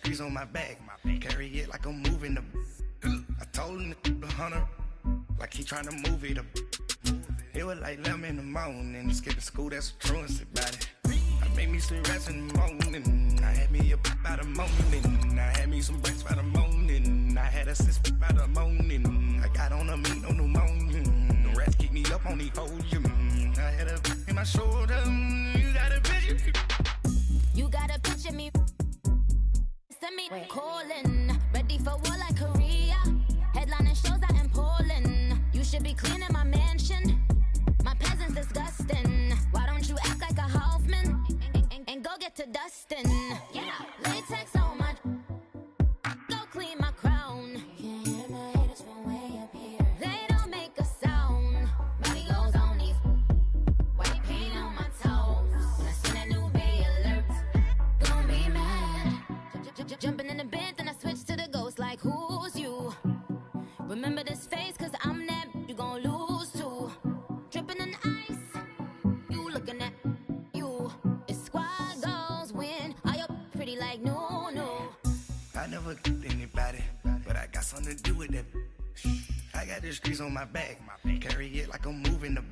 streets on my back. Carry it like I'm moving the. I told him the hunter, like he trying to move it up. It was like 11 in the morning. Skipping school, that's a truancy about it. I made me some rest in the morning. I had me a pop by the morning. I had me some breaks by the morning. I had a sis by the morning. I got on a meat on the morning. The rats keep me up on the podium. I had a in my shoulder. You got a picture. You got a picture me. Send me calling. Ready for war like Korea. Headlining shows out in Poland. You should be cleaning my mansion. My peasants disgusting. Why don't you act like a Hoffman and go get to dustin'? Yeah, latex on my. Go clean my crown. You can hear my haters from way up here. They don't make a sound. Body goes on these. White paint on my toes. When I send a new bay alert, gon' be mad. Jumping in the bed, then I switch to the ghost like who's you? Remember this face, cause I'm that you gon' lose too. Dripping in ice, you looking at you. It's squad goals win. Are you pretty like no? I never did anybody, but I got something to do with that. I got the streets on my back, carry it like I'm moving the.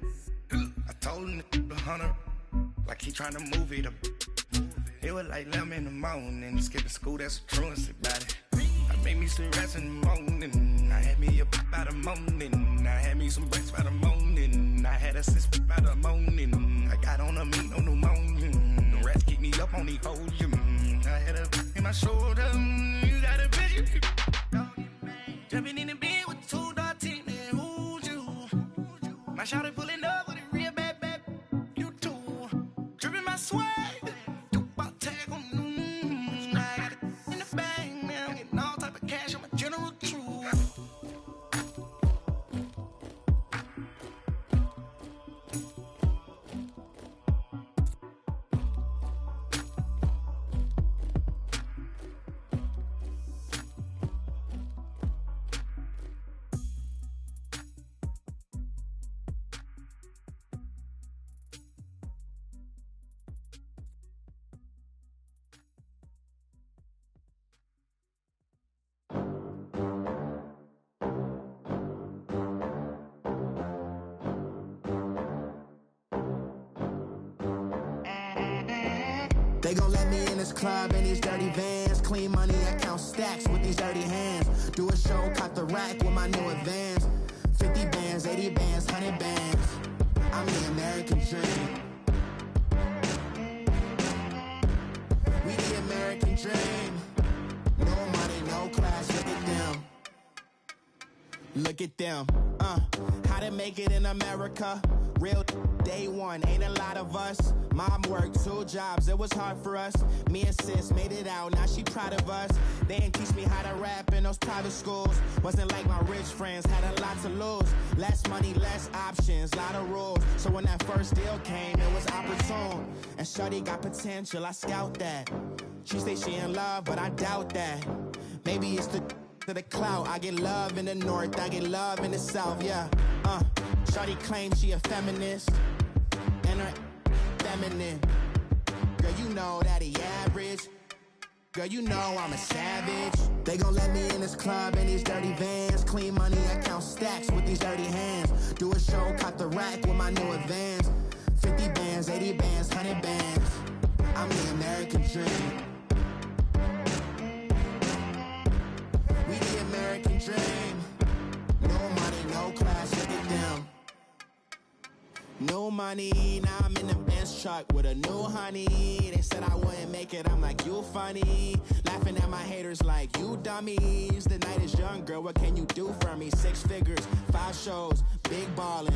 I told him the hunter, like he trying to move it up. It was like 11 in the morning. Skipping school, that's a truancy about it. I made me some rest in the morning. I had me a pop by the morning. I had me some breaks by the morning. I had a sis by the morning. I got on a meat on the morning. The rats keep me up on the podium. I had a in my shoulder. You got a picture. Jumping in the bed with 2 dark teeth, man. Who's you? My shawty pulling up with a real bad. You too. Dripping my swag. They gon' let me in this club in these dirty vans. Clean money, I count stacks with these dirty hands. Do a show, caught the rack with my new advance. 50 bands, 80 bands, 100 bands. I'm the American dream. We the American dream. No money, no class, look at them. Look at them, how to make it in America. Real day one, ain't a lot of us. Mom worked 2 jobs, it was hard for us. Me and sis made it out, now she proud of us. They didn't teach me how to rap in those private schools. Wasn't like my rich friends, had a lot to lose. Less money, less options, lot of rules. So when that first deal came, it was opportune. And shorty got potential, I scout that. She say she in love, but I doubt that. Maybe it's to the clout. I get love in the north, I get love in the south, yeah. Shorty claims she a feminist, and her feminine. Girl, you know that he average. Girl, you know I'm a savage. They gon' let me in this club in these dirty vans. Clean money, I count stacks with these dirty hands. Do a show, caught the rack with my new advance. 50 bands, 80 bands, 100 bands. I'm the American dream. We the American dream. No money, no class, look at them. No money, now I'm in the Benz truck with a new honey. They said I wouldn't make it, I'm like, you funny. Laughing at my haters like, you dummies. The night is young, girl, what can you do for me? 6 figures, 5 shows, big ballin'.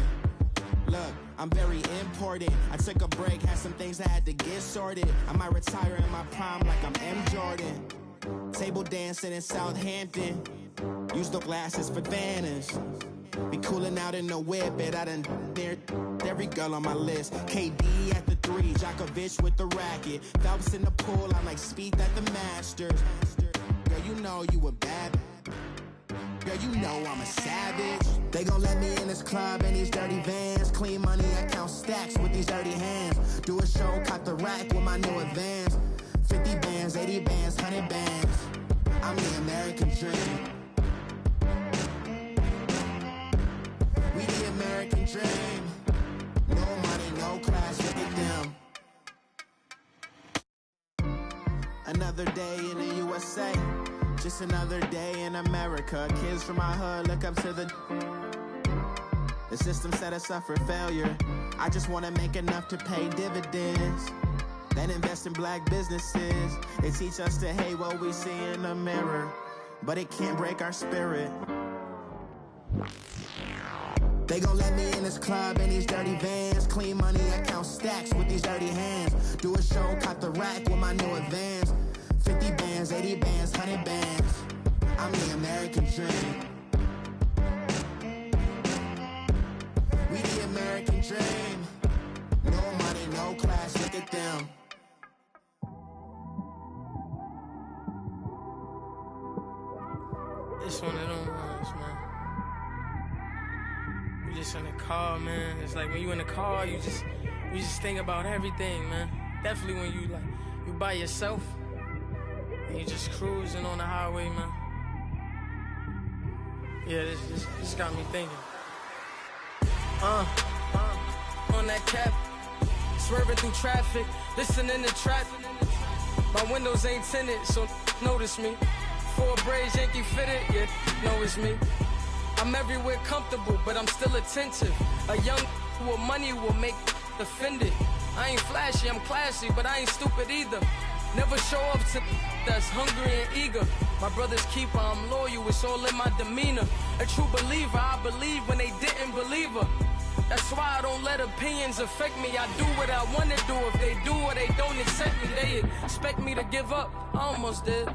Look, I'm very important. I took a break, had some things I had to get sorted. I might retire in my prime like I'm M. Jordan. Table dancing in Southampton. Use the glasses for Vannas. Be cooling out in the whip, but I done near every girl on my list. KD at the 3, Djokovic with the racket. Phelps in the pool, I'm like Speed at the Masters. Girl, you know you a bad. Girl, you know I'm a savage. They gon' let me in this club in these dirty vans. Clean money, I count stacks with these dirty hands. Do a show, caught the rack with my new advance. 50 bands, 80 bands, 100 bands. I'm the American dream. We the American dream. No money, no class, look at them. Another day in the USA, just another day in America. Kids from my hood look up to the system set us up for failure. I just want to make enough to pay dividends, then invest in black businesses. They teach us to hate what we see in the mirror, but it can't break our spirit. They gon' let me in this club in these dirty vans. Clean money, I count stacks with these dirty hands. Do a show, cut the rack with my new advance. 50 bands, 80 bands, 100 bands. I'm the American dream. We the American dream. No money, no class, look at them. It's one of them ones, man. You just in the car, man. It's like when you in the car, you just think about everything, man. Definitely when you by yourself and you just cruising on the highway, man. Yeah, this got me thinking. On that cap, swerving through traffic, listening to trap. My windows ain't tinted, so notice me. For a braids, Yankee fitted, yeah, know it's me. I'm everywhere comfortable, but I'm still attentive. A young with money will make offended. I ain't flashy, I'm classy, but I ain't stupid either. Never show up to that's hungry and eager. My brother's keeper, I'm loyal, it's all in my demeanor. A true believer, I believe when they didn't believe her. That's why I don't let opinions affect me. I do what I want to do. If they do or they don't accept me, they expect me to give up. I almost did.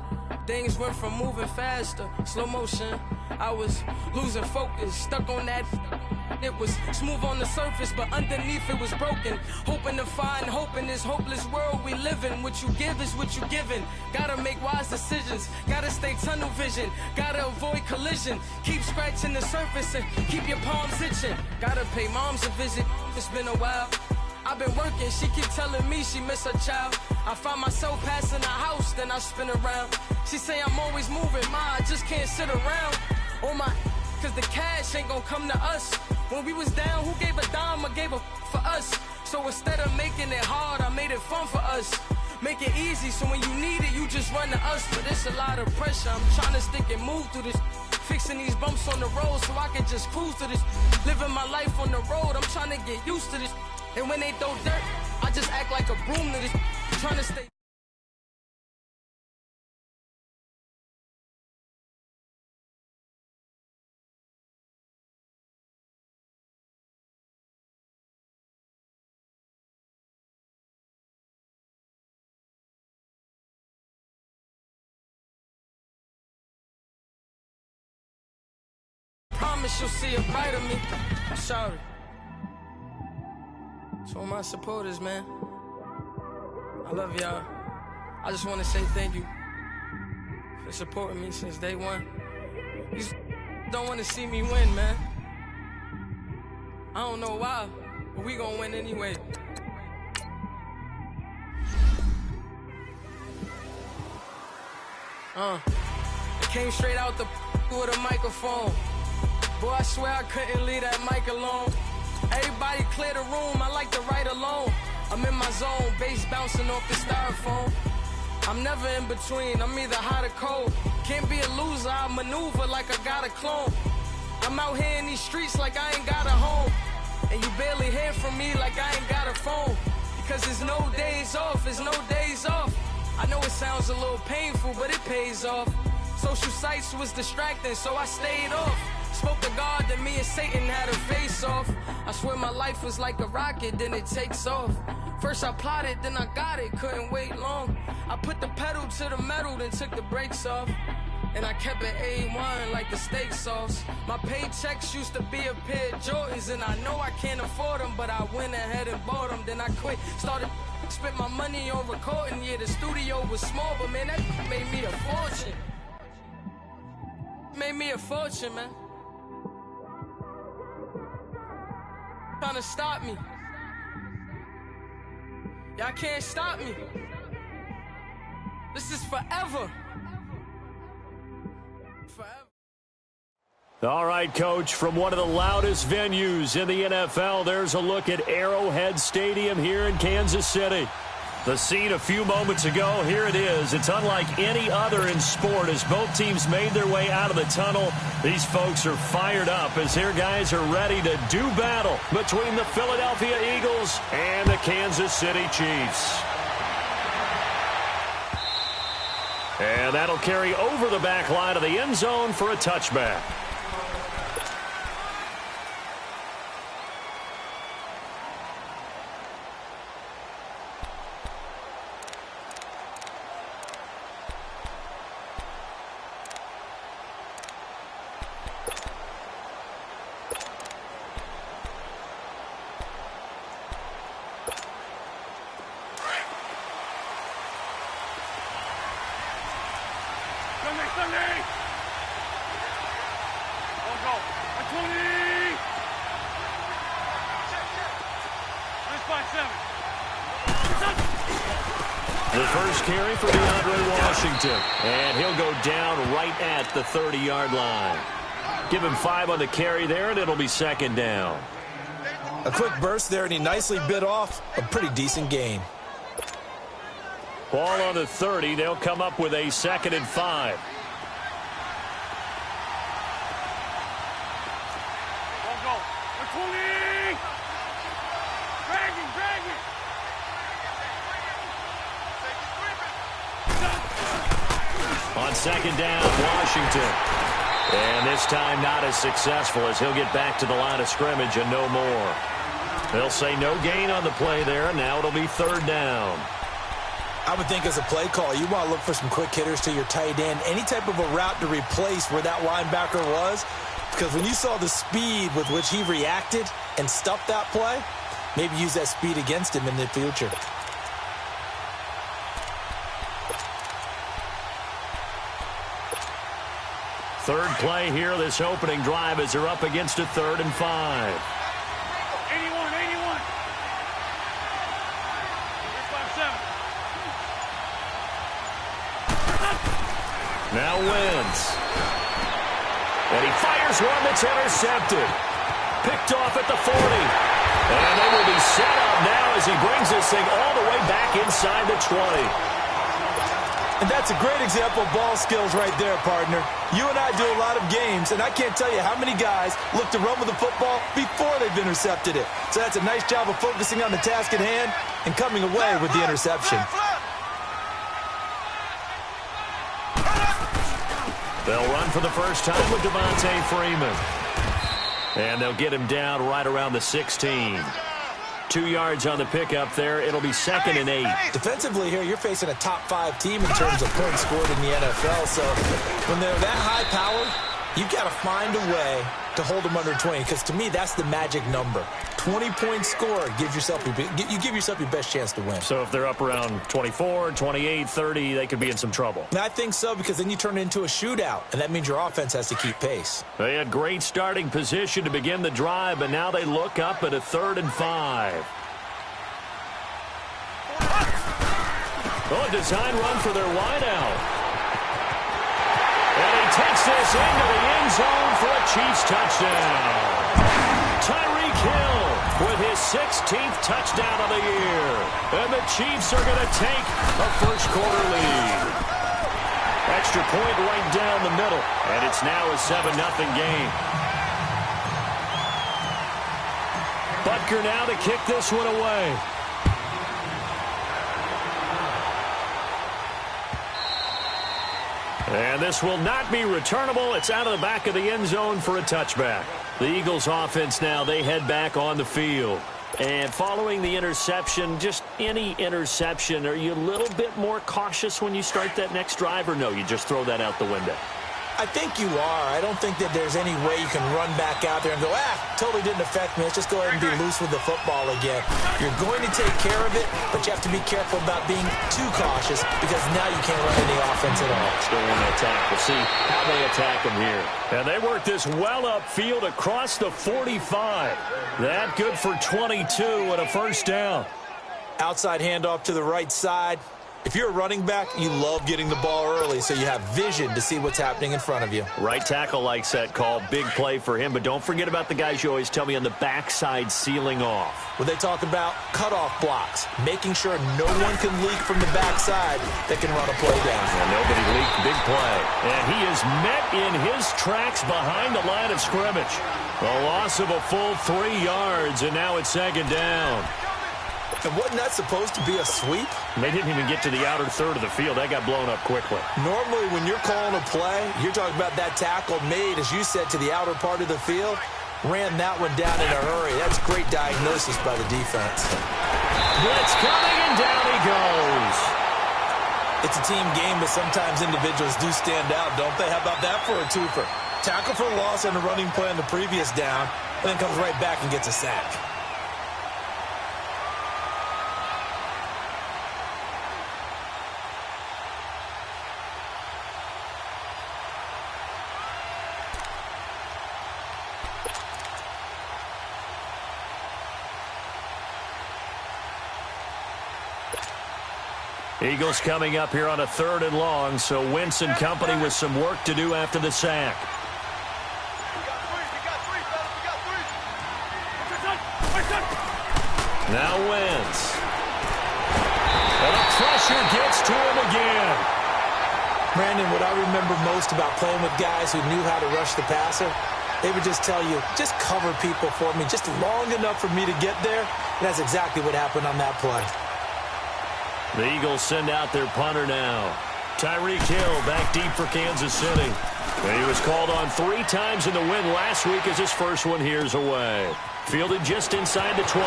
Things went from moving faster, slow motion. I was losing focus, stuck on that. It was smooth on the surface, but underneath it was broken. Hoping to find hope in this hopeless world we live in. What you give is what you given. Gotta make wise decisions, gotta stay tunnel vision, gotta avoid collision. Keep scratching the surface and keep your palms itching. Gotta pay moms a visit, it's been a while. I've been working, she keep telling me she miss her child. I find myself passing the house, then I spin around. She say I'm always moving, ma, I just can't sit around. Oh my, cause the cash ain't gonna come to us. When we was down, who gave a dime or gave a for us? So instead of making it hard, I made it fun for us. Make it easy, so when you need it, you just run to us. But it's a lot of pressure, I'm trying to stick and move through this. Fixing these bumps on the road so I can just cruise to this. Living my life on the road, I'm trying to get used to this. And when they throw dirt, I just act like a broom to this. Trying to stay. Promise you'll see a brighter me. I'm sorry. To all my supporters, man, I love y'all. I just want to say thank you for supporting me since day one. You don't want to see me win, man. I don't know why, but we gonna win anyway. It came straight out the with a microphone. Boy, I swear I couldn't leave that mic alone. Everybody clear the room, I like to write alone. I'm in my zone, bass bouncing off the styrofoam. I'm never in between, I'm either hot or cold. Can't be a loser, I maneuver like I got a clone. I'm out here in these streets like I ain't got a home. And you barely hear from me like I ain't got a phone. Because there's no days off, there's no days off. I know it sounds a little painful, but it pays off. Social sites was distracting, so I stayed off. Spoke to God, then me and Satan had a face off. I swear my life was like a rocket, then it takes off. First I plotted, then I got it, couldn't wait long. I put the pedal to the metal, then took the brakes off. And I kept it A1 like the steak sauce. My paychecks used to be a pair of Jordans, and I know I can't afford them, but I went ahead and bought them. Then I quit, started spent my money on recording. Yeah, the studio was small, but man, that made me a fortune. Made me a fortune, man. Trying to stop me. Y'all can't stop me. This is forever. All right, Coach, from one of the loudest venues in the NFL, there's a look at Arrowhead Stadium here in Kansas City. The scene a few moments ago, here it is. It's unlike any other in sport as both teams made their way out of the tunnel. These folks are fired up as their guys are ready to do battle between the Philadelphia Eagles and the Kansas City Chiefs. And that'll carry over the back line of the end zone for a touchback. The first carry for DeAndre Washington, and he'll go down right at the 30-yard line. Give him 5 on the carry there, and it'll be second down. A quick burst there, and he nicely bit off a pretty decent gain. Ball on the 30. They'll come up with a 2nd and 5. On second down, Washington. And this time not as successful as he'll get back to the line of scrimmage and no more. They'll say no gain on the play there, and now it'll be 3rd down. I would think as a play call, you want to look for some quick hitters to your tight end. Any type of a route to replace where that linebacker was. Because when you saw the speed with which he reacted and stuffed that play, maybe use that speed against him in the future. Third play here, this opening drive as they're up against a 3rd and 5. 81. Now Wentz. And he fires one that's intercepted. Picked off at the 40. And they will be set up now as he brings this thing all the way back inside the 20. And that's a great example of ball skills right there, partner. You and I do a lot of games, and I can't tell you how many guys look to run with the football before they've intercepted it. So that's a nice job of focusing on the task at hand and coming away with the interception. They'll run for the first time with Devontae Freeman. And they'll get him down right around the 16. 2 yards on the pickup there. It'll be 2nd and 8. Defensively here, you're facing a top 5 team in terms of points scored in the NFL. So when they're that high-powered, you've got to find a way to hold them under 20. Because to me, that's the magic number. 20 points scored, you give yourself your best chance to win. So if they're up around 24, 28, 30, they could be in some trouble. I think so, because then you turn it into a shootout, and that means your offense has to keep pace. They had great starting position to begin the drive, but now they look up at a 3rd and 5. Oh, a design run for their wideout. And he takes this into the end zone for a Chiefs touchdown. Tyreek Hill with his 16th touchdown of the year. And the Chiefs are going to take a first-quarter lead. Extra point right down the middle. And it's now a 7-0 game. Butker now to kick this one away. And this will not be returnable. It's out of the back of the end zone for a touchback. The Eagles offense now, they head back on the field. And following the interception, just any interception, are you a little bit more cautious when you start that next drive, or no, you just throw that out the window? I think you are. I don't think that there's any way you can run back out there and go, totally didn't affect me. Let's just go ahead and be loose with the football again. You're going to take care of it, but you have to be careful about being too cautious because now you can't run any offense at all. Still want to attack. We'll see how they attack them here. And they work this well upfield across the 45. That good for 22 and a first down. Outside handoff to the right side. If you're a running back, you love getting the ball early so you have vision to see what's happening in front of you. Right tackle likes that call. Big play for him. But don't forget about the guys you always tell me on the backside sealing off. When they talk about cutoff blocks, making sure no one can leak from the backside that can run a play down. And nobody leaked. Big play. And he is met in his tracks behind the line of scrimmage. A loss of a full 3 yards, and now it's second down. And wasn't that supposed to be a sweep? They didn't even get to the outer third of the field. That got blown up quickly. Normally, when you're calling a play, you're talking about that tackle made, as you said, to the outer part of the field. Ran that one down in a hurry. That's great diagnosis by the defense. Blitz coming, and down he goes. It's a team game, but sometimes individuals do stand out, don't they? How about that for a twofer? Tackle for a loss on the running play on the previous down, and then comes right back and gets a sack. Eagles coming up here on a 3rd and long, so Wentz and company with some work to do after the sack. Now Wentz. And the pressure gets to him again. Brandon, what I remember most about playing with guys who knew how to rush the passer, they would just tell you, just cover people for me, just long enough for me to get there. And that's exactly what happened on that play. The Eagles send out their punter now. Tyreek Hill back deep for Kansas City. And he was called on 3 times in the win last week as his first one here's away. Fielded just inside the 20.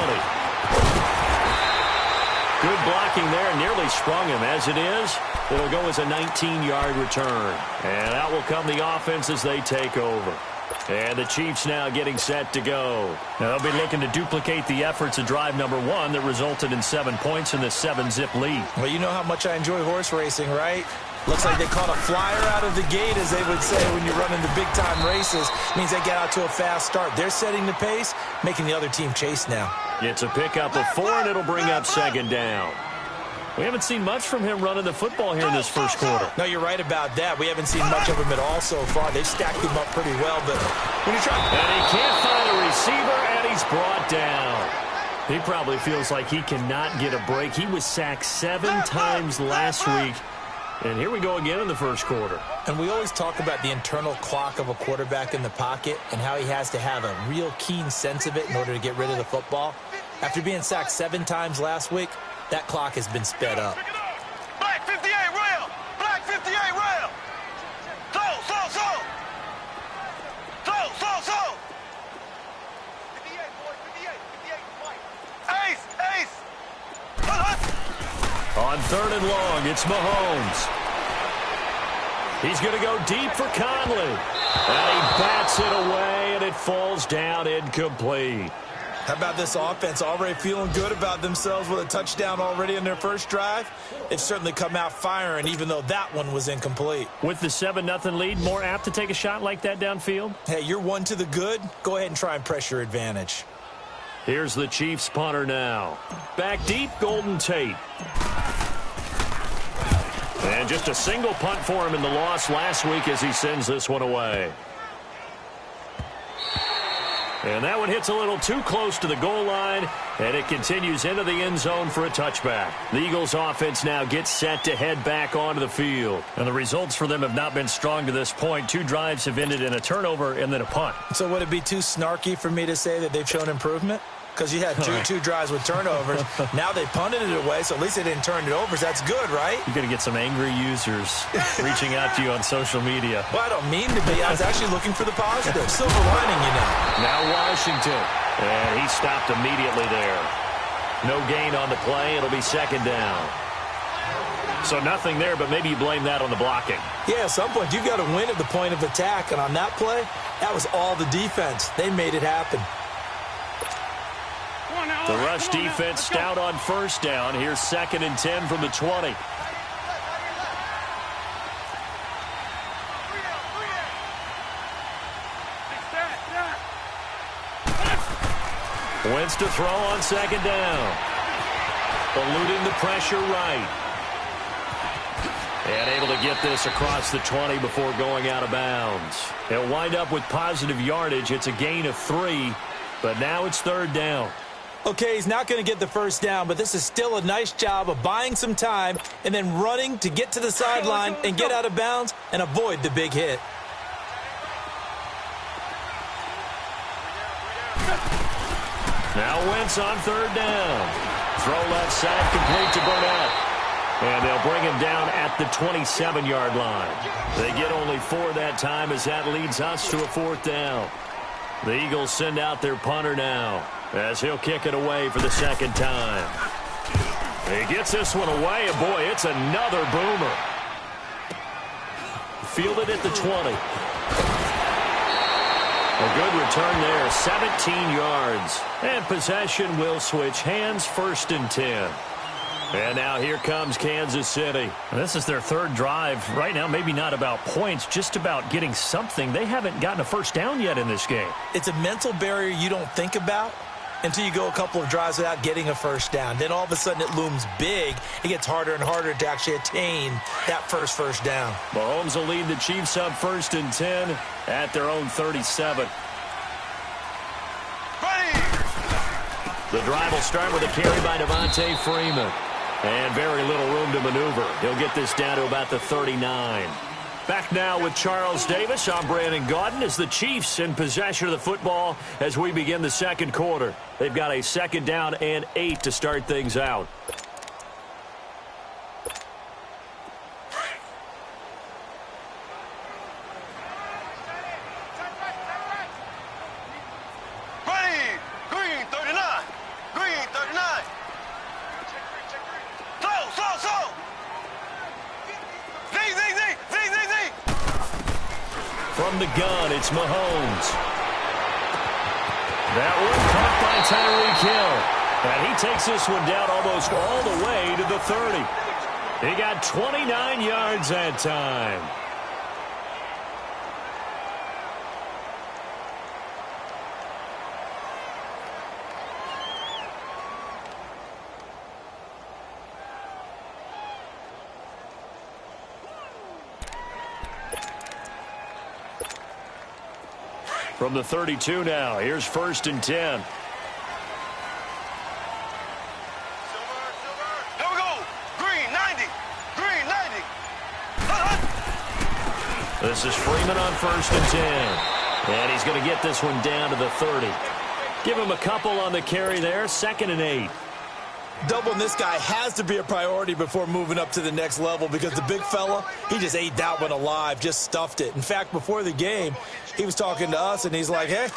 Good blocking there. Nearly sprung him. As it is, it'll go as a 19-yard return. And out will come the offense as they take over. And the Chiefs now getting set to go. Now they'll be looking to duplicate the efforts of drive number 1 that resulted in 7 points in the 7-zip lead. Well, you know how much I enjoy horse racing, right? Looks like they caught a flyer out of the gate, as they would say when you're running the big-time races. Means they get out to a fast start. They're setting the pace, making the other team chase now. It's a pickup of 4, and it'll bring up second down. We haven't seen much from him running the football here in this first quarter. No, you're right about that. We haven't seen much of him at all so far. They've stacked him up pretty well, but when you try... And he can't find a receiver, and he's brought down. He probably feels like he cannot get a break. He was sacked 7 times last week. And here we go again in the first quarter. And we always talk about the internal clock of a quarterback in the pocket and how he has to have a real keen sense of it in order to get rid of the football. After being sacked 7 times last week, that clock has been sped up. Black 58 rail! Black 58 rail! So! Ace! On 3rd and long, it's Mahomes. He's going to go deep for Conley. And he bats it away, and it falls down incomplete. How about this offense already feeling good about themselves with a touchdown already in their first drive? They've certainly come out firing, even though that one was incomplete. With the 7-0 lead, more apt to take a shot like that downfield? Hey, you're one to the good. Go ahead and try and press your advantage. Here's the Chiefs punter now. Back deep, Golden Tate. And just a single punt for him in the loss last week as he sends this one away. And that one hits a little too close to the goal line, and it continues into the end zone for a touchback. The Eagles offense now gets set to head back onto the field. And the results for them have not been strong to this point. 2 drives have ended in a turnover and then a punt. So would it be too snarky for me to say that they've shown improvement? Because you had two drives with turnovers. Now they punted it away, so at least they didn't turn it over. So that's good, right? You're going to get some angry users reaching out to you on social media. Well, I don't mean to be. I was actually looking for the positive. Silver lining, you know. Now Washington. And he stopped immediately there. No gain on the play. It'll be second down. So nothing there, but maybe you blame that on the blocking. Yeah, at some point you've got to win at the point of attack. And on that play, that was all the defense. They made it happen. The rush defense stout on first down. Here's 2nd and 10 from the 20. Wentz to throw on 2nd down. Eluding the pressure right. And able to get this across the 20 before going out of bounds. He'll wind up with positive yardage. It's a gain of 3, but now it's 3rd down. Okay, he's not going to get the first down, but this is still a nice job of buying some time and then running to get to the sideline and get out of bounds and avoid the big hit. Now Wentz on 3rd down. Throw left side, complete to Burnett. And they'll bring him down at the 27-yard line. They get only 4 that time as that leads us to a 4th down. The Eagles send out their punter now as he'll kick it away for the 2nd time. He gets this one away, and boy, it's another boomer. Fielded at the 20. A good return there, 17 yards. And possession will switch hands, 1st and 10. And now here comes Kansas City. This is their 3rd drive. Right now, maybe not about points, just about getting something. They haven't gotten a first down yet in this game. It's a mental barrier you don't think about until you go a couple of drives without getting a first down. Then all of a sudden it looms big. It gets harder and harder to actually attain that first down. Mahomes will lead the Chiefs up 1st and 10 at their own 37. The drive will start with a carry by Devontae Freeman. And very little room to maneuver. He'll get this down to about the 39. Back now with Charles Davis. I'm Brandon Gaudin as the Chiefs in possession of the football as we begin the 2nd quarter. They've got a 2nd down and 8 to start things out. From the gun, it's Mahomes. That one caught by Tyreek Hill. And he takes this one down almost all the way to the 30. He got 29 yards that time. From the 32 now, here's 1st and 10. Here we go. Green, 90. Green, 90. This is Freeman on 1st and 10. And he's going to get this one down to the 30. Give him a couple on the carry there, 2nd and 8. Doubling this guy has to be a priority before moving up to the next level because the big fella, he just ate that one alive, just stuffed it. In fact, before the game, he was talking to us, and he's like, hey,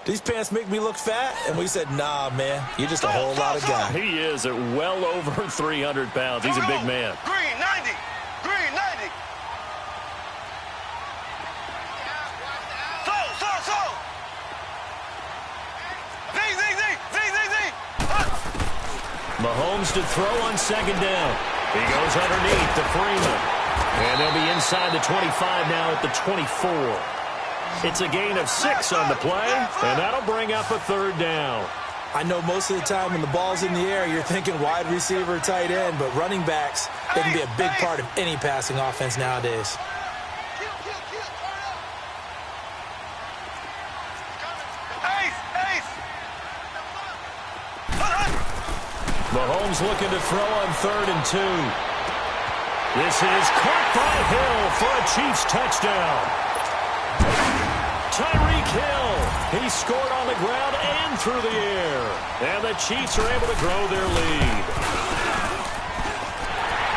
these pants make me look fat? And we said, nah, man, you're just a whole lot of guy. He is at well over 300 pounds. He's a big man. Green, 90. Green, 90. So. Mahomes to throw on 2nd down. He goes underneath to Freeman. And they'll be inside the 25 now at the 24. It's a gain of 6 on the play, and that'll bring up a 3rd down. I know most of the time when the ball's in the air, you're thinking wide receiver, tight end, but running backs, they can be a big part of any passing offense nowadays. Mahomes looking to throw on 3rd and 2. This is caught by Hill for a Chiefs touchdown. Tyreek Hill, he scored on the ground and through the air. And the Chiefs are able to grow their lead.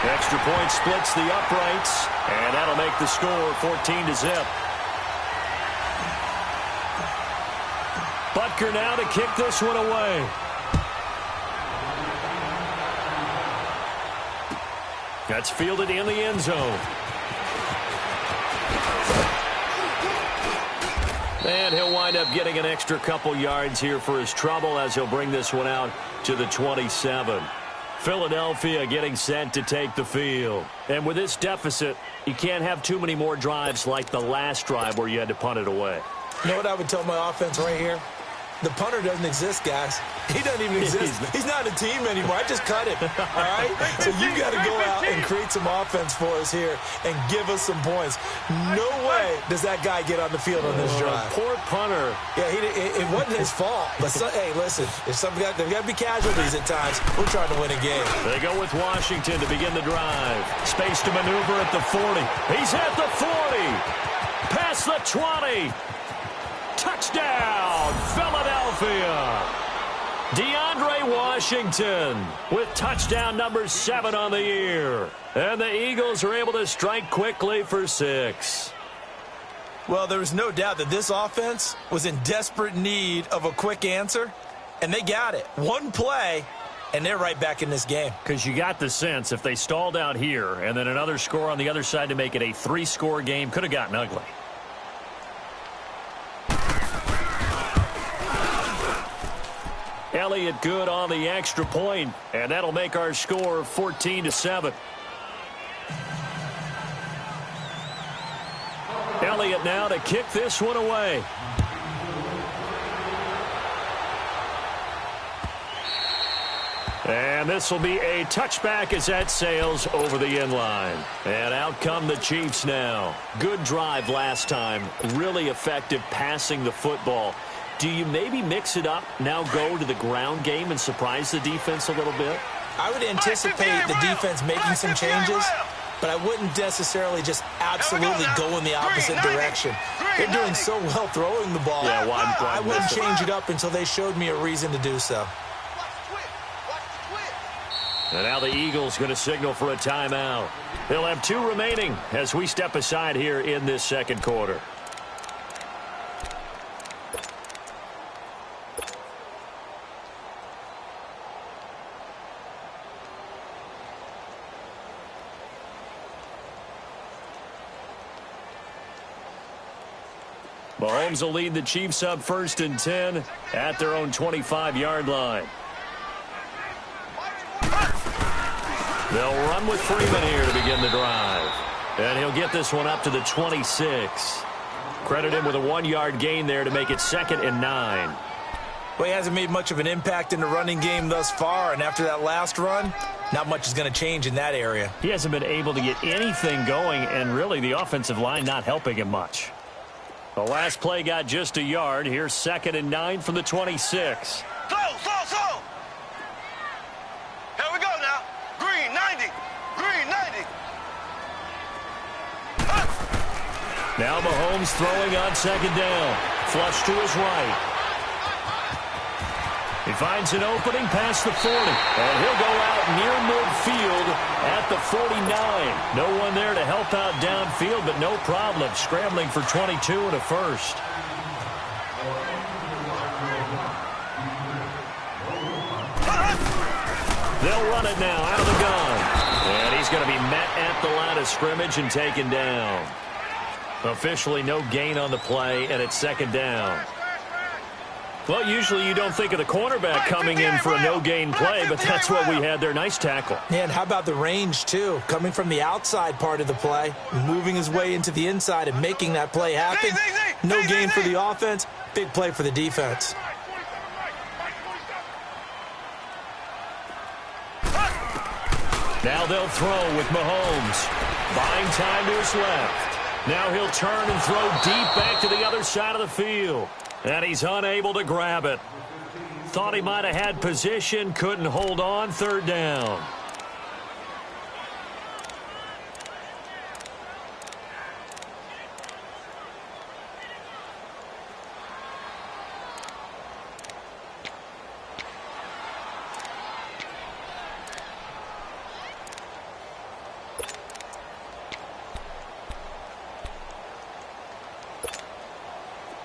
Extra point splits the uprights, and that'll make the score 14-0. Butker now to kick this one away. That's fielded in the end zone. And he'll wind up getting an extra couple yards here for his trouble as he'll bring this one out to the 27. Philadelphia getting set to take the field. And with this deficit, you can't have too many more drives like the last drive where you had to punt it away. You know what I would tell my offense right here? The punter doesn't exist, guys. He doesn't even exist. He's not a team anymore. I just cut him, all right? So you got to go out and create some offense for us here and give us some points. No way does that guy get on the field on this drive. Poor punter. Yeah, it wasn't his fault. But, hey, listen, there's got to be casualties at times. We're trying to win a game. They go with Washington to begin the drive. Space to maneuver at the 40. He's at the 40. Past the 20. Touchdown, Philadelphia. DeAndre Washington with touchdown number 7 on the year. And the Eagles are able to strike quickly for 6. Well, there was no doubt that this offense was in desperate need of a quick answer, and they got it. One play, and they're right back in this game. Because you got the sense if they stalled out here and then another score on the other side to make it a 3-score game, could have gotten ugly. Elliott good on the extra point, and that'll make our score 14-7. Elliott now to kick this one away. And this will be a touchback as that sails over the inline. And out come the Chiefs now. Good drive last time. Really effective passing the football. Do you maybe mix it up, now go to the ground game and surprise the defense a little bit? I would anticipate the defense making some changes, but I wouldn't necessarily just absolutely go in the opposite direction. They're doing so well throwing the ball. Yeah, I wouldn't change it up until they showed me a reason to do so. And now the Eagles going to signal for a timeout. They'll have 2 remaining as we step aside here in this second quarter. Mahomes will lead the Chiefs up 1st and 10 at their own 25-yard line. They'll run with Freeman here to begin the drive. And he'll get this one up to the 26. Credit him with a 1-yard gain there to make it 2nd and 9. Well, he hasn't made much of an impact in the running game thus far, and after that last run, not much is going to change in that area. He hasn't been able to get anything going, and really the offensive line not helping him much. The last play got just a yard. Here's 2nd and 9 from the 26. Slow. Here we go now. Green 90. Now Mahomes throwing on 2nd down. Flush to his right. He finds an opening past the 40. And he'll go out near midfield at the 49. No one there to help out downfield, but no problem. Scrambling for 22 and a first. They'll run it now out of the gun. And he's going to be met at the line of scrimmage and taken down. Officially no gain on the play, and it's 2nd down. Well, usually you don't think of the cornerback coming in for a no-gain play, but that's what we had there. Nice tackle. Yeah, and how about the range, too? Coming from the outside part of the play, moving his way into the inside and making that play happen. No gain for the offense, big play for the defense. Now they'll throw with Mahomes. Buying time to his left. Now he'll turn and throw deep back to the other side of the field. And he's unable to grab it. Thought he might have had position, couldn't hold on, 3rd down.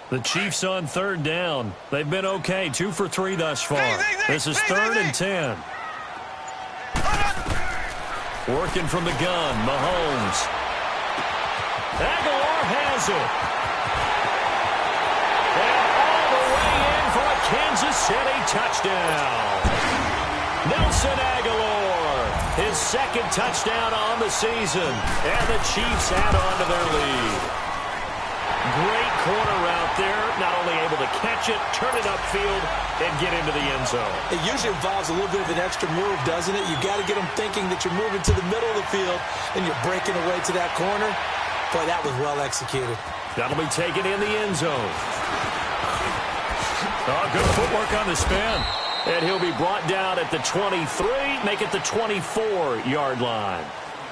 The Chiefs on 3rd down. They've been okay, 2 for 3 thus far. This is 3rd and 10. Working from the gun, Mahomes. Aguilar has it. And all the way in for a Kansas City touchdown. Nelson Aguilar, his 2nd touchdown on the season. And the Chiefs add on to their lead. Great corner route there, not only able to catch it, turn it upfield, and get into the end zone. It usually involves a little bit of an extra move, doesn't it? You've got to get them thinking that you're moving to the middle of the field and you're breaking away to that corner. Boy, that was well executed. That'll be taken in the end zone. Oh, good footwork on the spin. And he'll be brought down at the 23, make it the 24-yard line.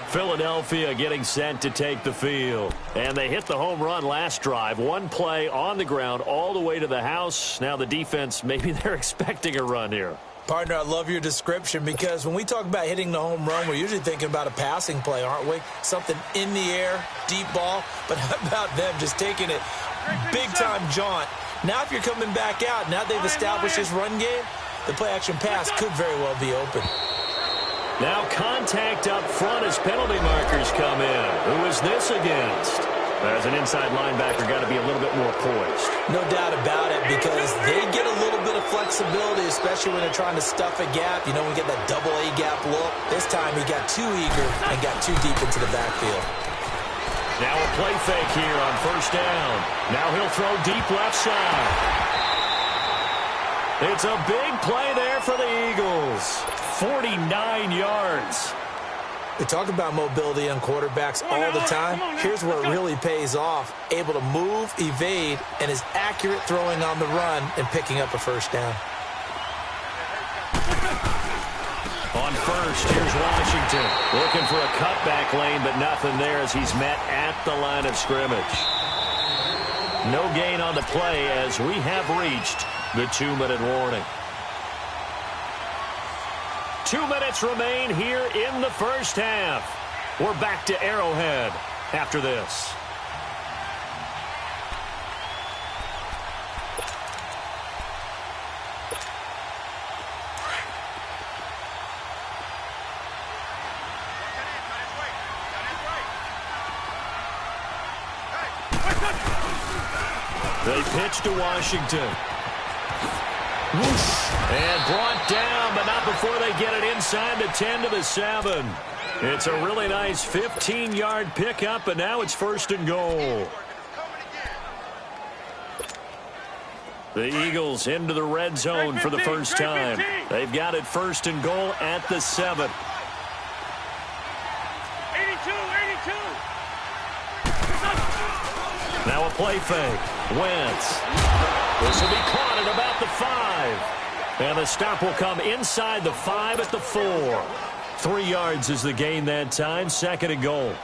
Philadelphia getting set to take the field. And they hit the home run last drive. One play on the ground all the way to the house. Now the defense, maybe they're expecting a run here. Partner, I love your description because when we talk about hitting the home run, we're usually thinking about a passing play, aren't we? Something in the air, deep ball. But how about them just taking it big-time jaunt? Now if you're coming back out, now they've established this run game, the play-action pass could very well be open. Now contact up front as penalty markers come in. Who is this against? As an inside linebacker, got to be a little bit more poised. No doubt about it, because they get a little bit of flexibility, especially when they're trying to stuff a gap. You know, we get that double A-gap look. This time he got too eager and got too deep into the backfield. Now a play fake here on first down. Now he'll throw deep left side. It's a big play there for the Eagles. 49 yards. We talk about mobility on quarterbacks all the time. Here's where it really pays off. Able to move, evade, and is accurate throwing on the run and picking up a first down. On first, here's Washington. Looking for a cutback lane, but nothing there as he's met at the line of scrimmage. No gain on the play as we have reached the 2-minute warning. 2 minutes remain here in the first half. We're back to Arrowhead after this. They pitch to Washington. Whoosh. And brought down, but not before they get it inside the 10 to the 7. It's a really nice 15-yard pickup, and now it's first and goal. The Eagles into the red zone for the first time. They've got it first and goal at the 7. 82. Now a play fake. Wentz. This will be caught at about the 5. And the stop will come inside the 5 at the 4. 3 yards is the gain that time. Second and goal.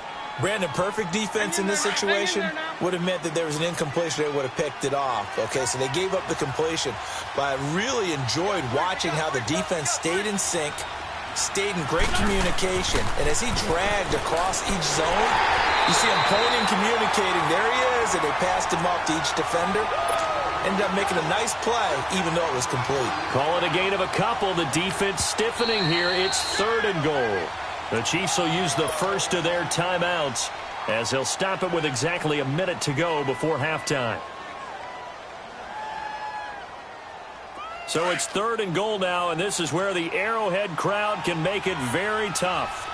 Brandon, perfect defense in this situation would have meant that there was an incompletion. They would have picked it off. Okay, so they gave up the completion. But I really enjoyed watching how the defense stayed in sync, stayed in great communication. And as he dragged across each zone, you see him pointing, communicating. There he is, and they passed him off to each defender. Ended up making a nice play, even though it was complete. Call it a gain of a couple. The defense stiffening here. It's third and goal. The Chiefs will use the first of their timeouts as they'll stop it with exactly a minute to go before halftime. So it's third and goal now, and this is where the Arrowhead crowd can make it very tough.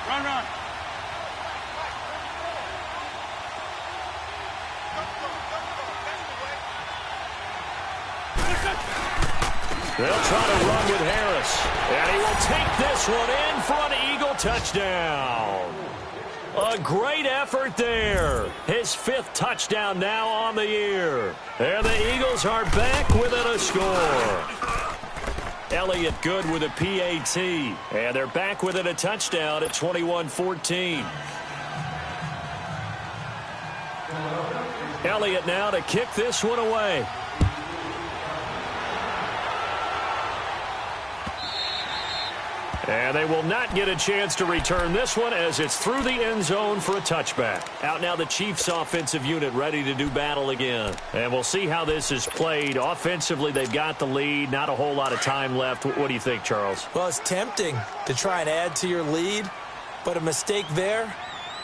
Run. They'll try to run with Harris. And he will take this one in for an Eagle touchdown. A great effort there. His 5th touchdown now on the year. And the Eagles are back within a score. Elliott good with a PAT. And they're back within a touchdown at 21-14. Elliott now to kick this one away. And they will not get a chance to return this one as it's through the end zone for a touchback. Out now the Chiefs offensive unit ready to do battle again. And we'll see how this is played. Offensively, they've got the lead. Not a whole lot of time left. What do you think, Charles? Well, it's tempting to try and add to your lead, but a mistake there,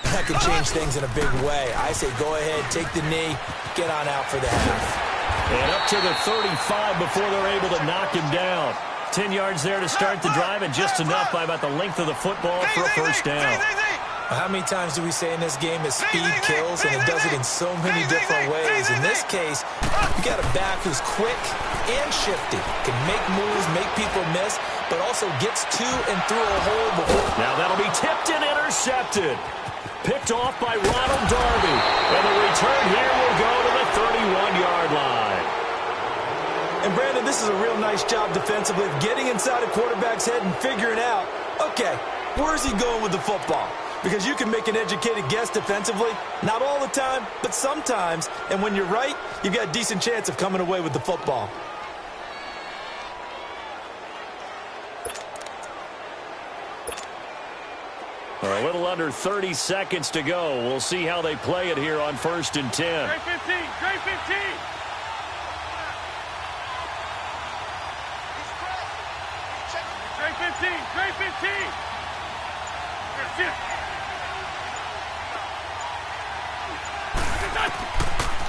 that could change things in a big way. I say go ahead, take the knee, get on out for the half. And up to the 35 before they're able to knock him down. 10 yards there to start the drive, and just enough by about the length of the football for a first down. How many times do we say in this game that speed kills, and it does it in so many different ways? In this case, you got a back who's quick and shifty, can make moves, make people miss, but also gets to and through a hole before. Now that'll be tipped and intercepted. Picked off by Ronald Darby. And the return here will go to the 31-yard line. And Brandon, this is a real nice job defensively of getting inside a quarterback's head and figuring out, okay, where's he going with the football? Because you can make an educated guess defensively, not all the time, but sometimes. And when you're right, you've got a decent chance of coming away with the football. A little under 30 seconds to go. We'll see how they play it here on 1st and 10. Great 15, great 15. Great 15, great 15.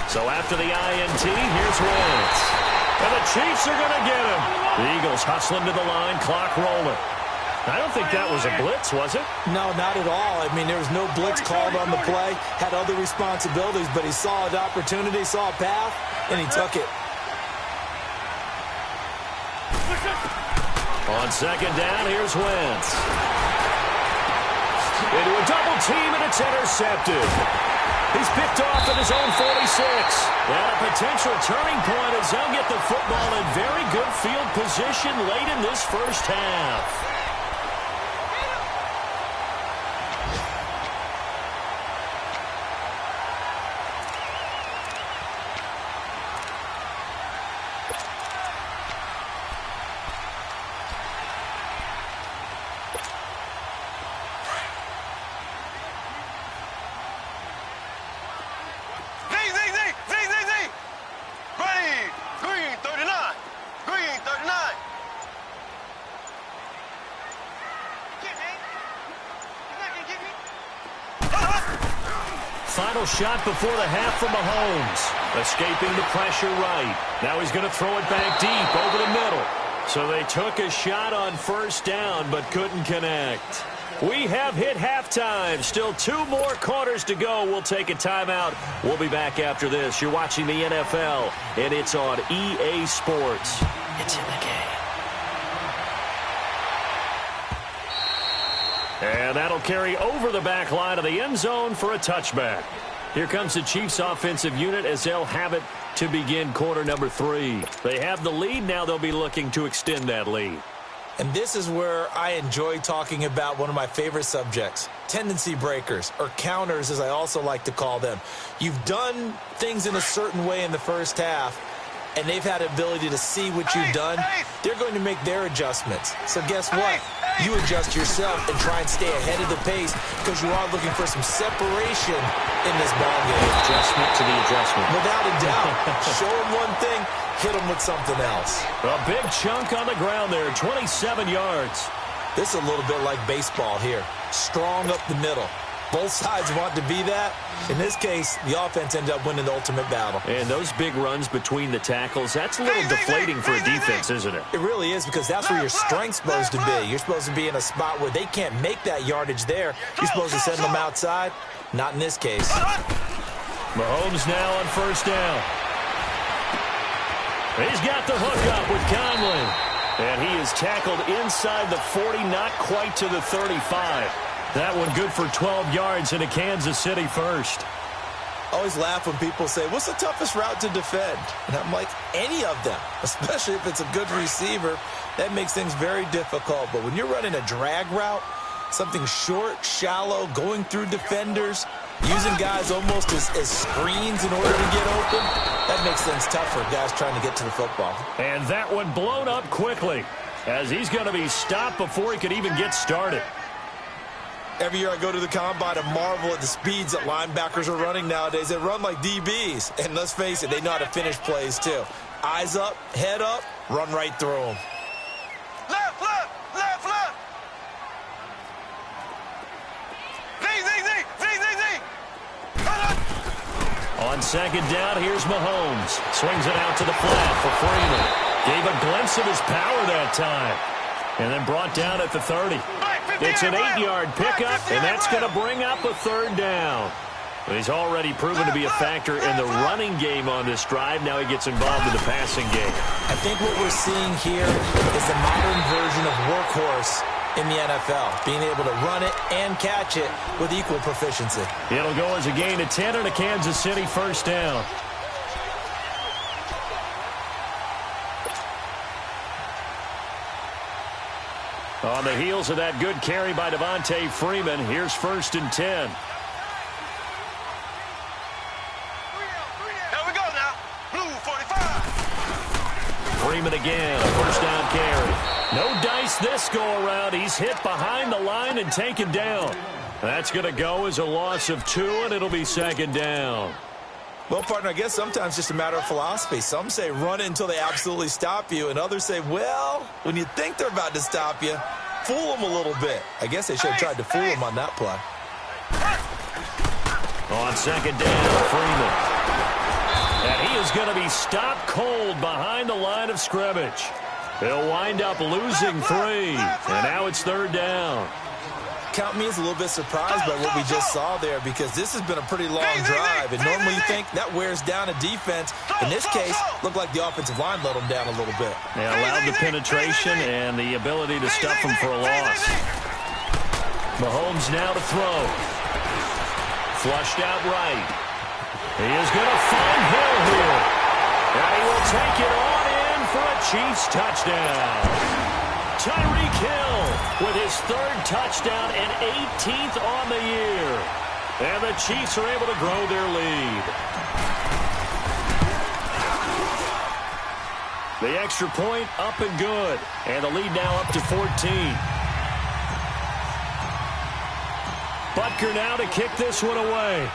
So after the INT, here's Wentz. And the Chiefs are going to get him. The Eagles hustling to the line, clock rolling. I don't think that was a blitz, was it? No, not at all. I mean, there was no blitz called on the play. Had other responsibilities, but he saw an opportunity, saw a path, and he took it. On second down, here's Wentz. Into a double team, and it's intercepted. He's picked off at his own 46. And a potential turning point as they'll get the football in very good field position late in this first half. Final shot before the half from Mahomes. Escaping the pressure right. Now he's going to throw it back deep over the middle. So they took a shot on first down but couldn't connect. We have hit halftime. Still 2 more quarters to go. We'll take a timeout. We'll be back after this. You're watching the NFL, and it's on EA Sports. It's in the game. And that'll carry over the back line of the end zone for a touchback. Here comes the Chiefs offensive unit as they'll have it to begin quarter number 3. They have the lead. Now they'll be looking to extend that lead. And this is where I enjoy talking about one of my favorite subjects, tendency breakers, or counters as I also like to call them. You've done things in a certain way in the first half, and they've had the ability to see what you've done. They're going to make their adjustments. So guess what? You adjust yourself and try and stay ahead of the pace because you are looking for some separation in this ball game. Adjustment to the adjustment. Without a doubt. Show them one thing, hit them with something else. A big chunk on the ground there, 27 yards. This is a little bit like baseball here. Strong up the middle. Both sides want to be that. In this case, the offense ended up winning the ultimate battle. And those big runs between the tackles, that's a little deflating for a defense, isn't it? It really is, because that's where your strength's supposed to be. You're supposed to be in a spot where they can't make that yardage there. You're supposed to send them outside. Not in this case. Mahomes now on first down. He's got the hook up with Conley. And he is tackled inside the 40, not quite to the 35. That one good for 12 yards into Kansas City first. I always laugh when people say, what's the toughest route to defend? And I'm like, any of them, especially if it's a good receiver. That makes things very difficult. But when you're running a drag route, something short, shallow, going through defenders, using guys almost as screens in order to get open, that makes things tough for guys trying to get to the football. And that one blown up quickly as he's going to be stopped before he could even get started. Every year I go to the combine and marvel at the speeds that linebackers are running nowadays. They run like DBs. And let's face it, they know how to finish plays too. Eyes up, head up, run right through them. Left, left, left, left. On second down, here's Mahomes. Swings it out to the flat for Freeman. Gave a glimpse of his power that time. And then brought down at the 30. It's an 8-yard pickup, and that's going to bring up a third down. He's already proven to be a factor in the running game on this drive. Now he gets involved in the passing game. I think what we're seeing here is the modern version of workhorse in the NFL, being able to run it and catch it with equal proficiency. It'll go as a gain of 10 and a Kansas City first down. On the heels of that good carry by Devontae Freeman, here's 1st and 10. Here we go now. Blue 45. Freeman again, a first down carry. No dice this go-around. He's hit behind the line and taken down. That's going to go as a loss of 2, and it'll be 2nd down. Well, partner, I guess sometimes it's just a matter of philosophy. Some say run it until they absolutely stop you, and others say, well, when you think they're about to stop you, fool them a little bit. I guess they should have tried to fool them on that play. On 2nd down, Freeman. And he is going to be stopped cold behind the line of scrimmage. He'll wind up losing 3, and now it's 3rd down. Count me as a little bit surprised by what we just saw there, because this has been a pretty long drive, and normally you think that wears down a defense. In this case, looked like the offensive line let them down a little bit. They allowed the penetration and the ability to stuff them for a loss. Mahomes now to throw. Flushed out right. He is going to find Hill here. And he will take it on in for a Chiefs touchdown. Tyreek Hill with his 3rd touchdown and 18th on the year. And the Chiefs are able to grow their lead. The extra point up and good. And the lead now up to 14. Butker now to kick this one away.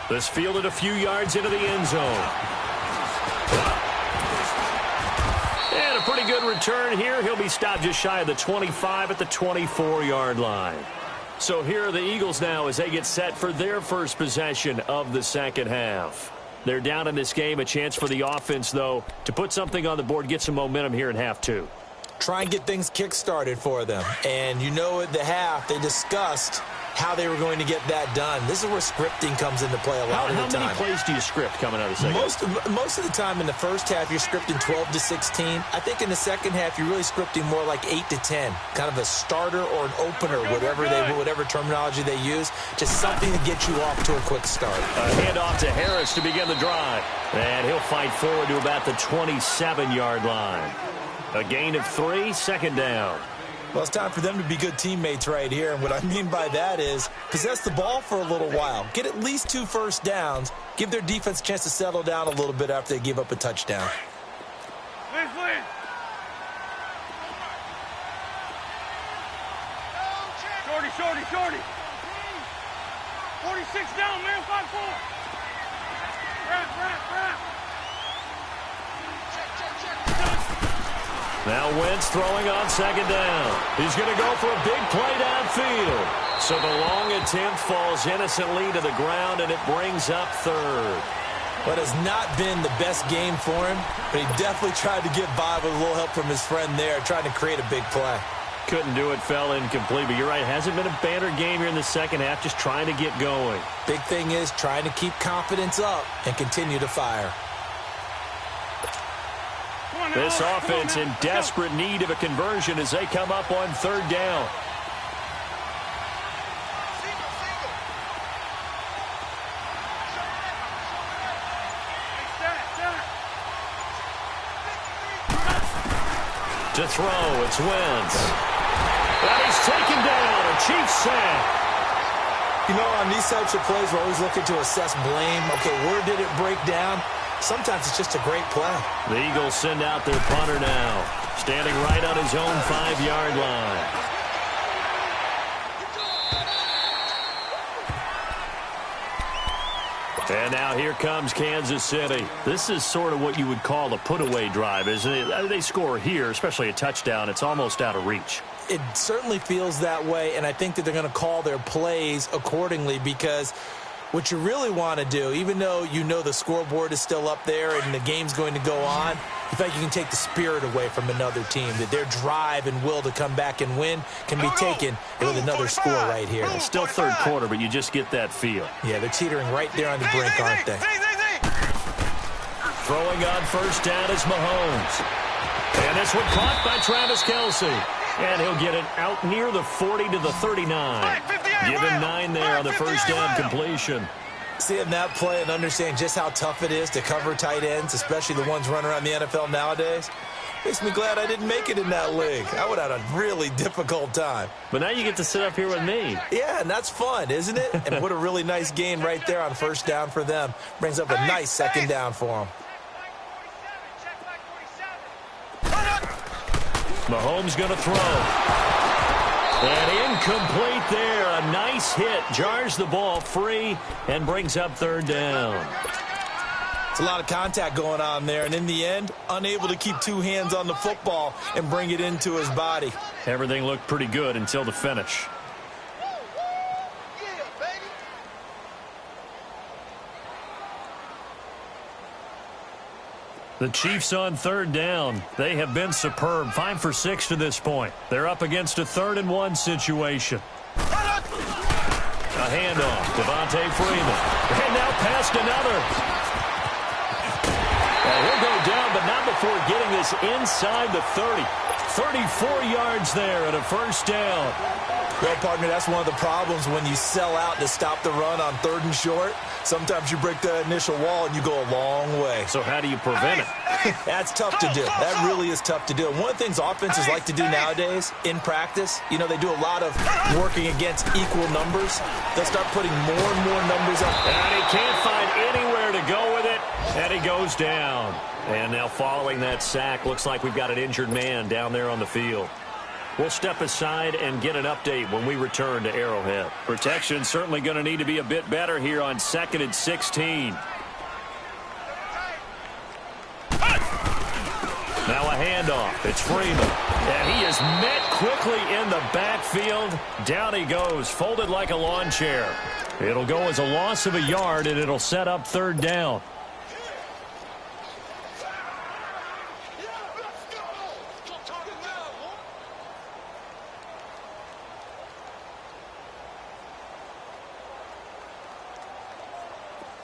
This fielded a few yards into the end zone. And a pretty good return here. He'll be stopped just shy of the 25 at the 24-yard line. So here are the Eagles now as they get set for their first possession of the second half. They're down in this game. A chance for the offense, though, to put something on the board, get some momentum here in half 2. Try and get things kick-started for them. And you know at the half, they discussed how they were going to get that done. This is where scripting comes into play a lot of the time. How many plays do you script coming out of the second half? Most of the time in the first half, you're scripting 12 to 16. I think in the second half, you're really scripting more like 8 to 10. Kind of a starter or an opener, whatever terminology they use. Just something to get you off to a quick start. A handoff to Harris to begin the drive. And he'll fight forward to about the 27-yard line. A gain of 3, 2nd down. Well, it's time for them to be good teammates right here. And what I mean by that is possess the ball for a little while. Get at least 2 first downs. Give their defense a chance to settle down a little bit after they give up a touchdown. Shorty. 46 down, man. 5-4. Wrap. Now Wentz throwing on 2nd down. He's going to go for a big play downfield. So the long attempt falls innocently to the ground, and it brings up 3rd. What has not been the best game for him, but he definitely tried to get by with a little help from his friend there, trying to create a big play. Couldn't do it, fell incomplete, but you're right. It hasn't been a banner game here in the second half, just trying to get going. Big thing is trying to keep confidence up and continue to fire. This offense in desperate need of a conversion as they come up on 3rd down. To throw, it's Wentz. And he's taken down, a Chiefs sack. You know, on these types of plays, we're always looking to assess blame. Okay, where did it break down? Sometimes it's just a great play. The Eagles send out their punter now, standing right on his own 5-yard line. And now here comes Kansas City. This is sort of what you would call a put-away drive, isn't it? They score here, especially a touchdown. It's almost out of reach. It certainly feels that way, and I think that they're going to call their plays accordingly because What you really want to do, even though you know the scoreboard is still up there and the game's going to go on, you feel like you can take the spirit away from another team, that their drive and will to come back and win can be taken with another score right here. It's still third quarter, but you just get that feel. Yeah, they're teetering right there on the brink, aren't they? Throwing on first down is Mahomes. And this one caught by Travis Kelce. And he'll get it out near the 40 to the 39. Give him 9 there on the first down completion. Seeing that play and understanding just how tough it is to cover tight ends, especially the ones running around the NFL nowadays, makes me glad I didn't make it in that league. I would have had a really difficult time. But now you get to sit up here with me. Yeah, and that's fun, isn't it? And what a really nice gain right there on first down for them. Brings up a nice second down for them. Mahomes going to throw. And incomplete there. A nice hit. Jars the ball free and brings up third down. It's a lot of contact going on there. And in the end, unable to keep two hands on the football and bring it into his body. Everything looked pretty good until the finish. The Chiefs on third down. They have been superb. 5 for 6 to this point. They're up against a 3rd and 1 situation. A handoff. Devontae Freeman. And now past another. He'll go down, but not before getting this inside the 30. 34 yards there and a first down. Well, partner, that's one of the problems when you sell out to stop the run on 3rd and short. Sometimes you break the initial wall and you go a long way. So how do you prevent it? That's tough to do. That really is tough to do. And one of the things offenses like to do nowadays in practice, you know, they do a lot of working against equal numbers. They'll start putting more and more numbers up. And he can't find anywhere to go with it, and he goes down. And now following that sack, looks like we've got an injured man down there on the field. We'll step aside and get an update when we return to Arrowhead. Protection certainly going to need to be a bit better here on 2nd and 16. Now a handoff. It's Freeman. And he is met quickly in the backfield. Down he goes, folded like a lawn chair. It'll go as a loss of a yard, and it'll set up third down.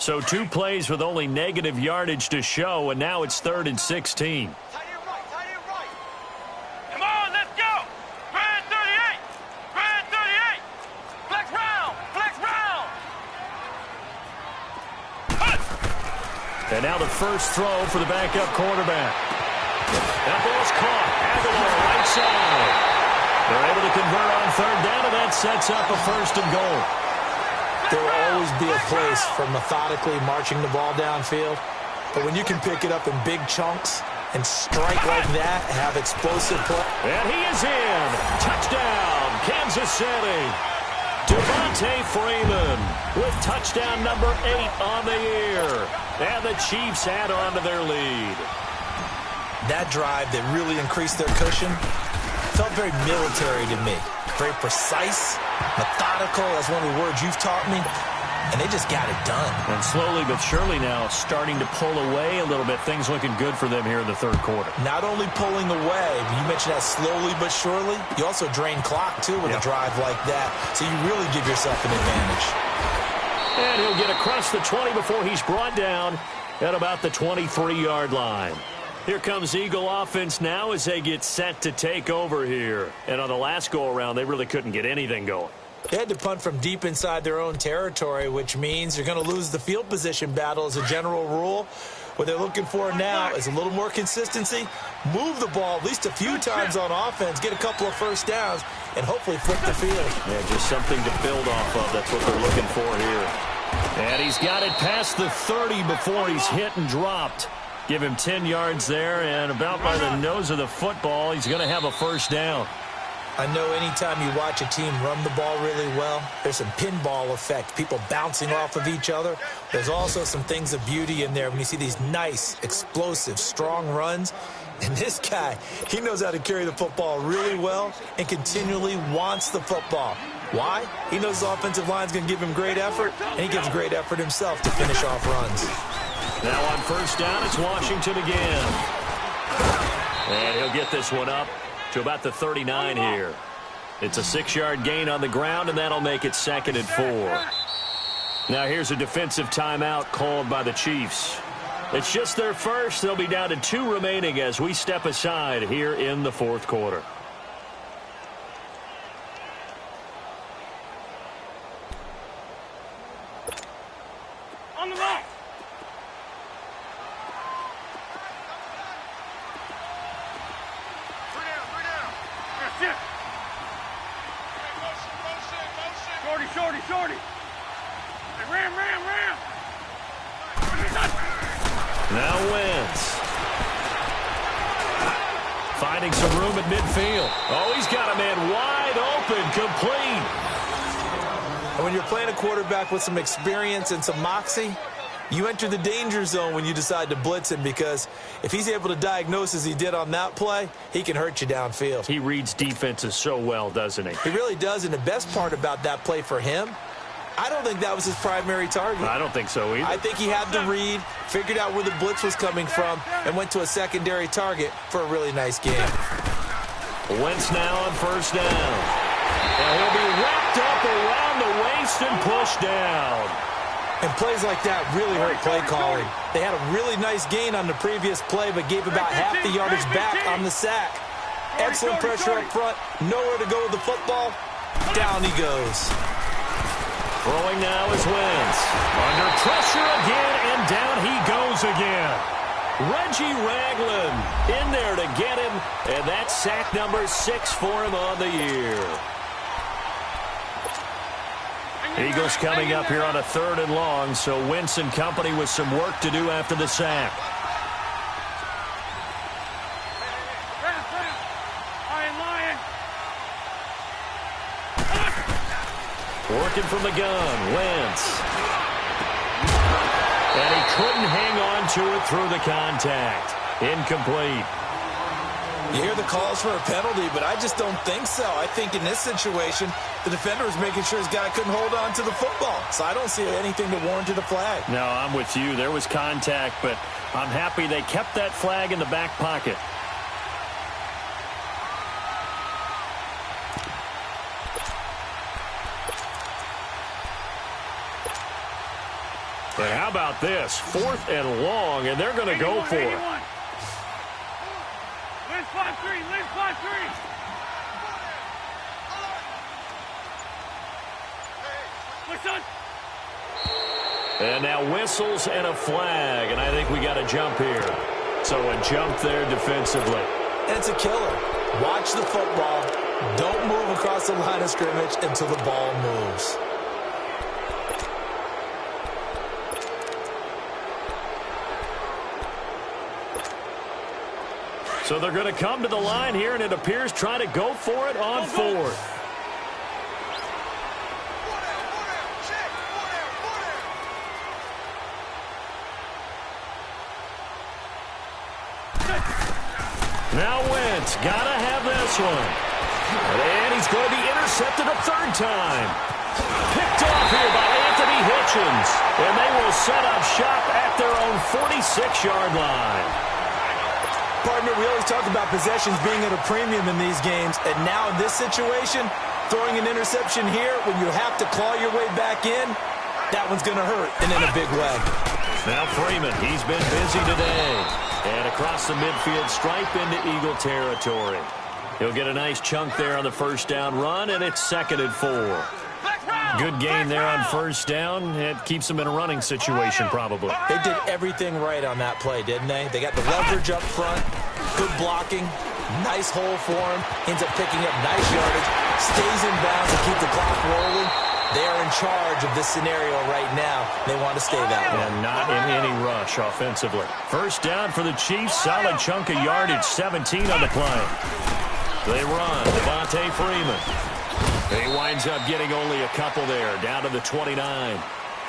So 2 plays with only negative yardage to show, and now it's 3rd and 16. Come on, let's go! Grand 38! Grand 38! Flex round! Flex round! And now the first throw for the backup quarterback. That ball's caught. Aguilar, right side. They're able to convert on third down, and that sets up a 1st and goal. There will always be a place for methodically marching the ball downfield. But when you can pick it up in big chunks and strike like that, have explosive play. And he is in. Touchdown, Kansas City. Devontae Freeman with touchdown number 8 on the year. And the Chiefs add on to their lead. That drive that really increased their cushion felt very military to me. Very precise, methodical. That's one of the words you've taught me. And they just got it done. And slowly but surely now starting to pull away a little bit. Things looking good for them here in the 3rd quarter. Not only pulling away, but you mentioned that slowly but surely. You also drain clock, too, with a drive like that. So you really give yourself an advantage. And he'll get across the 20 before he's brought down at about the 23-yard line. Here comes Eagle offense now as they get set to take over here. And on the last go-around, they really couldn't get anything going. They had to punt from deep inside their own territory, which means you're going to lose the field position battle as a general rule. What they're looking for now is a little more consistency, move the ball at least a few times on offense, get a couple of first downs, and hopefully flip the field. Yeah, just something to build off of. That's what they're looking for here. And he's got it past the 30 before he's hit and dropped. Give him 10 yards there, and about by the nose of the football, he's going to have a first down. I know anytime you watch a team run the ball really well, there's some pinball effect, people bouncing off of each other. There's also some things of beauty in there when you see these nice, explosive, strong runs. And this guy, he knows how to carry the football really well and continually wants the football. Why? He knows his offensive line's going to give him great effort, and he gives great effort himself to finish off runs. Now on first down, it's Washington again. And he'll get this one up to about the 39 here. It's a 6-yard gain on the ground, and that'll make it 2nd and 4. Now here's a defensive timeout called by the Chiefs. It's just their first. They'll be down to 2 remaining as we step aside here in the 4th quarter. On the ball. Three down. That's it. Motion. Shorty. Hey, ram. Now Wentz. Finding some room at midfield. Oh, he's got a man wide open, complete. And when you're playing a quarterback with some experience and some moxie, you enter the danger zone when you decide to blitz him, because if he's able to diagnose as he did on that play, he can hurt you downfield. He reads defenses so well, doesn't he? He really does, and the best part about that play for him, I don't think that was his primary target. I don't think so either. I think he had the read, figured out where the blitz was coming from, and went to a secondary target for a really nice game. Wentz now on first down. And he'll be wrapped up around the waist and pushed down. And plays like that really hurt play calling. They had a really nice gain on the previous play, but gave about half the yardage back on the sack. Excellent pressure up front, nowhere to go with the football. Down he goes. Throwing now is Wentz. Under pressure again, and down he goes again. Reggie Ragland in there to get him, and that's sack number 6 for him on the year. Eagles coming up here on a 3rd and long, so Wentz and company with some work to do after the sack. Working from the gun, Wentz. And he couldn't hang on to it through the contact. Incomplete. You hear the calls for a penalty, but I just don't think so. I think in this situation, the defender was making sure his guy couldn't hold on to the football. So I don't see anything that warranted a flag. No, I'm with you. There was contact, but I'm happy they kept that flag in the back pocket. But how about this? 4th and long, and they're going to go for it. Liz 5-3. Listen. And now whistles and a flag, and I think we got a jump here. So a jump there defensively. And it's a killer. Watch the football. Don't move across the line of scrimmage until the ball moves. So they're going to come to the line here, and it appears trying to go for it on 4th. Now Wentz, got to have this one. And he's going to be intercepted a 3rd time. Picked off here by Anthony Hitchens. And they will set up shop at their own 46-yard line. Partner, we always talk about possessions being at a premium in these games, and now in this situation, throwing an interception here when you have to claw your way back in, that one's going to hurt, and in a big way. Now Freeman, he's been busy today. And across the midfield stripe into Eagle territory. He'll get a nice chunk there on the first down run, and it's 2nd and 4. Good gain there on first down. It keeps them in a running situation, probably. They did everything right on that play, didn't they? They got the leverage up front, good blocking, nice hole for him, ends up picking up nice yardage, stays in bounds and keep the clock rolling. They are in charge of this scenario right now. They want to stay that way. And not in any rush offensively. First down for the Chiefs. Solid chunk of yardage, 17 on the play. They run. Devontae Freeman. He winds up getting only a couple there, down to the 29.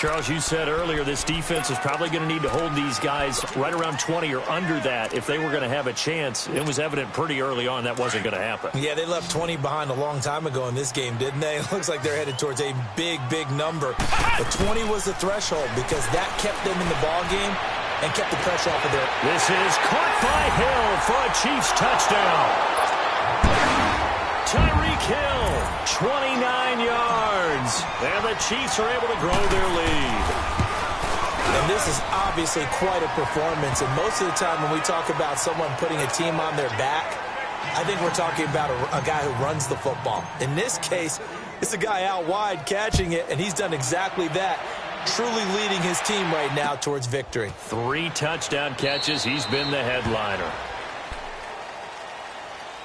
Charles, you said earlier this defense is probably going to need to hold these guys right around 20 or under that if they were going to have a chance. It was evident pretty early on that wasn't going to happen. Yeah, they left 20 behind a long time ago in this game, didn't they? It looks like they're headed towards a big, big number. But 20 was the threshold because that kept them in the ball game and kept the pressure off of their... This is caught by Hill for a Chiefs touchdown. Tyreek Hill, 29 yards. And the Chiefs are able to grow their lead. And this is obviously quite a performance. And most of the time when we talk about someone putting a team on their back, I think we're talking about a guy who runs the football. In this case, it's a guy out wide catching it, and he's done exactly that, truly leading his team right now towards victory. 3 touchdown catches. He's been the headliner.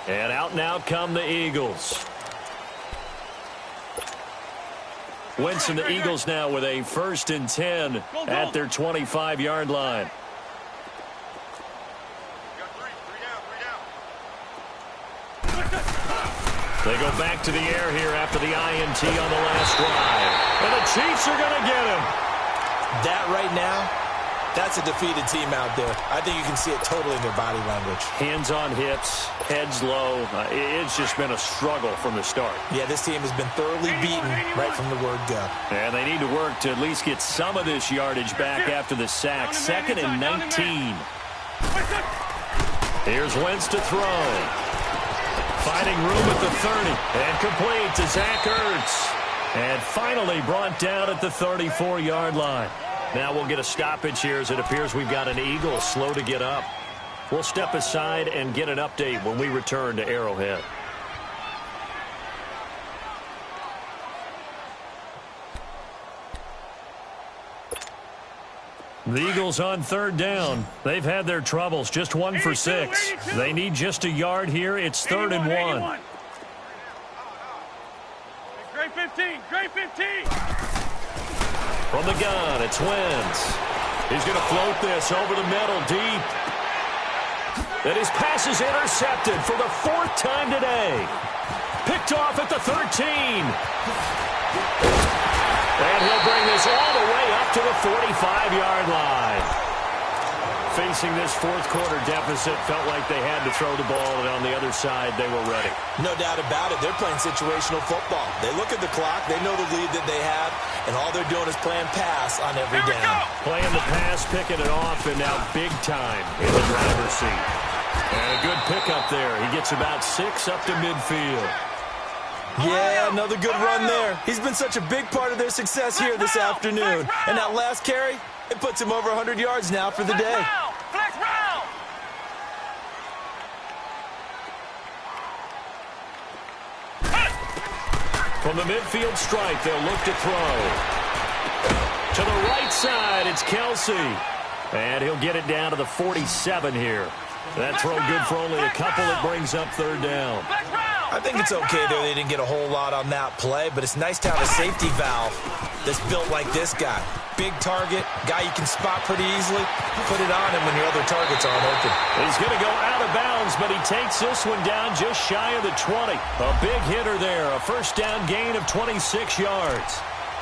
And out now come the Eagles. Wentz and the Eagles now with a 1st and 10 at their 25-yard line. They go back to the air here after the INT on the last drive. And the Chiefs are going to get him. That right now, that's a defeated team out there. I think you can see it totally in their body language. Hands on hips, heads low. It's just been a struggle from the start. Yeah, this team has been thoroughly beaten right from the word go. And they need to work to at least get some of this yardage back after the sack. 2nd and 19. Here's Wentz to throw. Finding room at the 30. And complete to Zach Ertz. And finally brought down at the 34-yard line. Now we'll get a stoppage here as it appears we've got an Eagle slow to get up. We'll step aside and get an update when we return to Arrowhead. The Eagles on 3rd down. They've had their troubles. Just 1 for 6. They need just a yard here. It's 3rd and 1. Great 15. Great 15. From the gun, it's Wentz. He's going to float this over the middle, deep. And his pass is intercepted for the 4th time today. Picked off at the 13. And he'll bring this all the way up to the 45-yard line. Facing this 4th quarter deficit, felt like they had to throw the ball, and on the other side, they were ready. No doubt about it. They're playing situational football. They look at the clock. They know the lead that they have, and all they're doing is playing pass on every down. Playing the pass, picking it off, and now big time in the driver's seat. And a good pickup there. He gets about 6 up to midfield. Yeah, another good run there. He's been such a big part of their success here this afternoon. And that last carry, it puts him over 100 yards now for the day. From the midfield stripe, they'll look to throw. To the right side, it's Kelsey. And he'll get it down to the 47 here. That throw good for only a couple. It brings up 3rd down. I think it's okay there. They didn't get a whole lot on that play, but it's nice to have a safety valve that's built like this guy. Big target, guy you can spot pretty easily. Put it on him when your other targets aren't open. He's going to go out of bounds, but he takes this one down just shy of the 20. A big hitter there, a 1st down gain of 26 yards.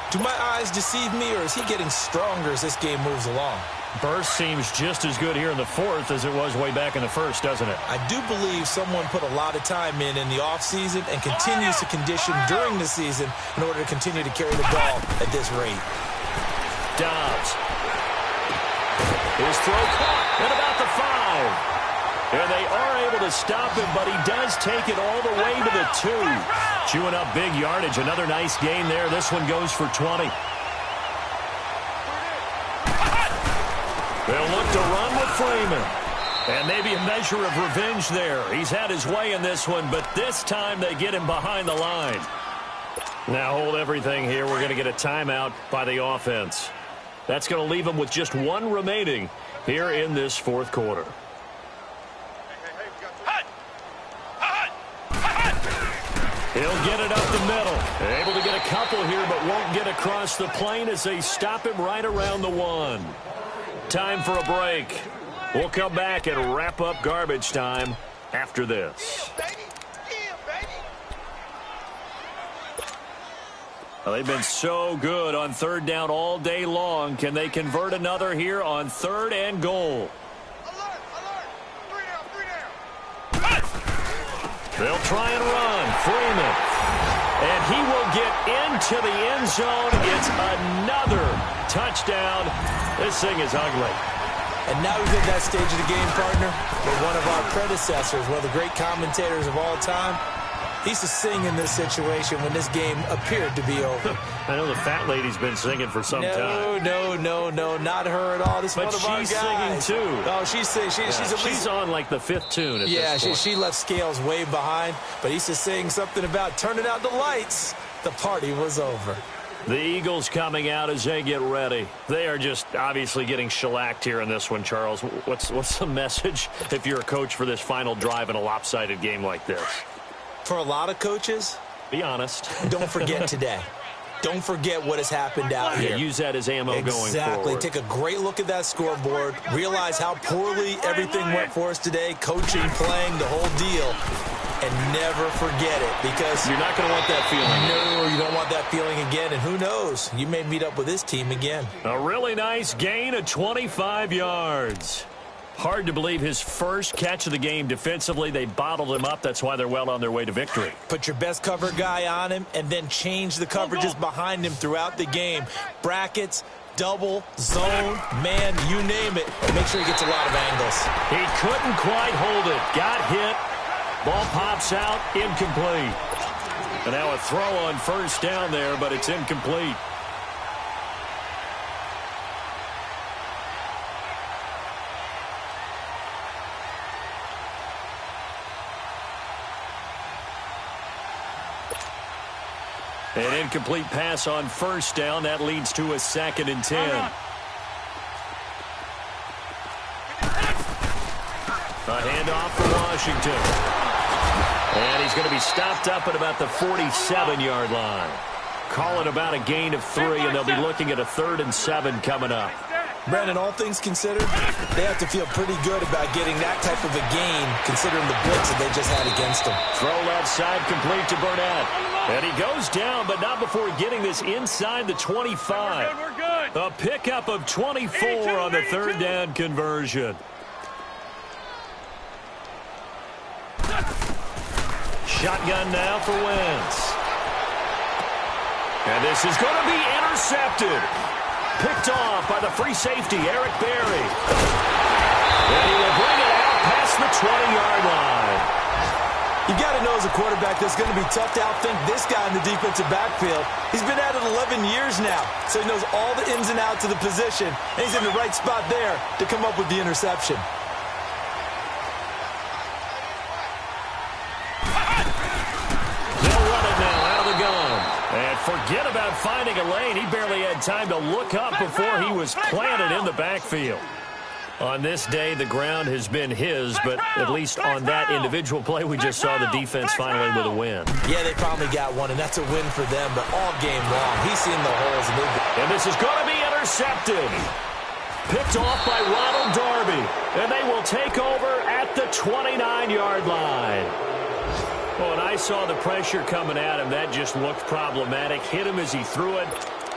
Do my eyes deceive me, or is he getting stronger as this game moves along? Burst seems just as good here in the 4th as it was way back in the 1st, doesn't it? I do believe someone put a lot of time in the offseason and continues to condition during the season in order to continue to carry the ball at this rate. Dobbs. His throw caught at about the 5. And they are able to stop him, but he does take it all the way to the 2. Chewing up big yardage. Another nice gain there. This one goes for 20. They'll look to run with Freeman. And maybe a measure of revenge there. He's had his way in this one, but this time they get him behind the line. Now hold everything here. We're going to get a timeout by the offense. That's going to leave them with just 1 remaining here in this 4th quarter. He'll get it up the middle. Able to get a couple here, but won't get across the plane as they stop him right around the 1. Time for a break. We'll come back and wrap up garbage time after this. Well, they've been so good on third down all day long. Can they convert another here on 3rd and goal? Alert, alert. 3 down. They'll try and run. Freeman. And he will get into the end zone. It's another touchdown. This thing is ugly. And now we've hit that stage of the game, partner, where one of our predecessors, one of the great commentators of all time, he used to sing in this situation when this game appeared to be over. I know the fat lady's been singing for some time. No, not her at all. This is but one of our guys. She's singing too. Oh, she's singing. She's on like the 5th tune at this point. She left Scales way behind, but he used to sing something about turning out the lights. The party was over. The Eagles coming out as they get ready. They are just obviously getting shellacked here in this one, Charles. What's the message if you're a coach for this final drive in a lopsided game like this? For a lot of coaches, be honest. Don't forget today. Don't forget what has happened out here. Use that as ammo going forward. Exactly. Take a great look at that scoreboard. Realize how poorly everything went for us today. Coaching, playing, the whole deal. And never forget it, because you're not going to want that feeling. No, you don't want that feeling again. And who knows? You may meet up with this team again. A really nice gain of 25 yards. Hard to believe his first catch of the game defensively. They bottled him up. That's why they're well on their way to victory. Put your best cover guy on him and then change the coverages behind him throughout the game. Brackets, double, zone, man, you name it. Make sure he gets a lot of angles. He couldn't quite hold it. Got hit. Ball pops out. Incomplete. And now a throw on first down there, but it's incomplete. An incomplete pass on first down. That leads to a 2nd and 10. A handoff for Washington. And he's going to be stopped up at about the 47-yard line. Call it about a gain of 3, and they'll be looking at a 3rd and 7 coming up. Brandon, all things considered, they have to feel pretty good about getting that type of a gain, considering the blitz that they just had against them. Throw left side complete to Burnett. And he goes down, but not before getting this inside the 25. We're good. A pickup of 24 on the 3rd down conversion. Shotgun now for Wentz. And this is going to be intercepted. Picked off by the free safety, Eric Berry. And he will bring it out past the 20-yard line. You got to know as a quarterback that's going to be tough to outthink this guy in the defensive backfield. He's been at it 11 years now, so he knows all the ins and outs of the position, and he's in the right spot there to come up with the interception. They'll run it now out of the gun. And forget about finding a lane. He barely had time to look up before he was planted in the backfield. On this day, the ground has been his, but at least on that individual play, we just saw the defense finally with a win. Yeah, they finally got one, and that's a win for them, but all game long, he's seen the holes. And this is going to be intercepted. Picked off by Ronald Darby, and they will take over at the 29-yard line. Well, when I saw the pressure coming at him, that just looked problematic. Hit him as he threw it,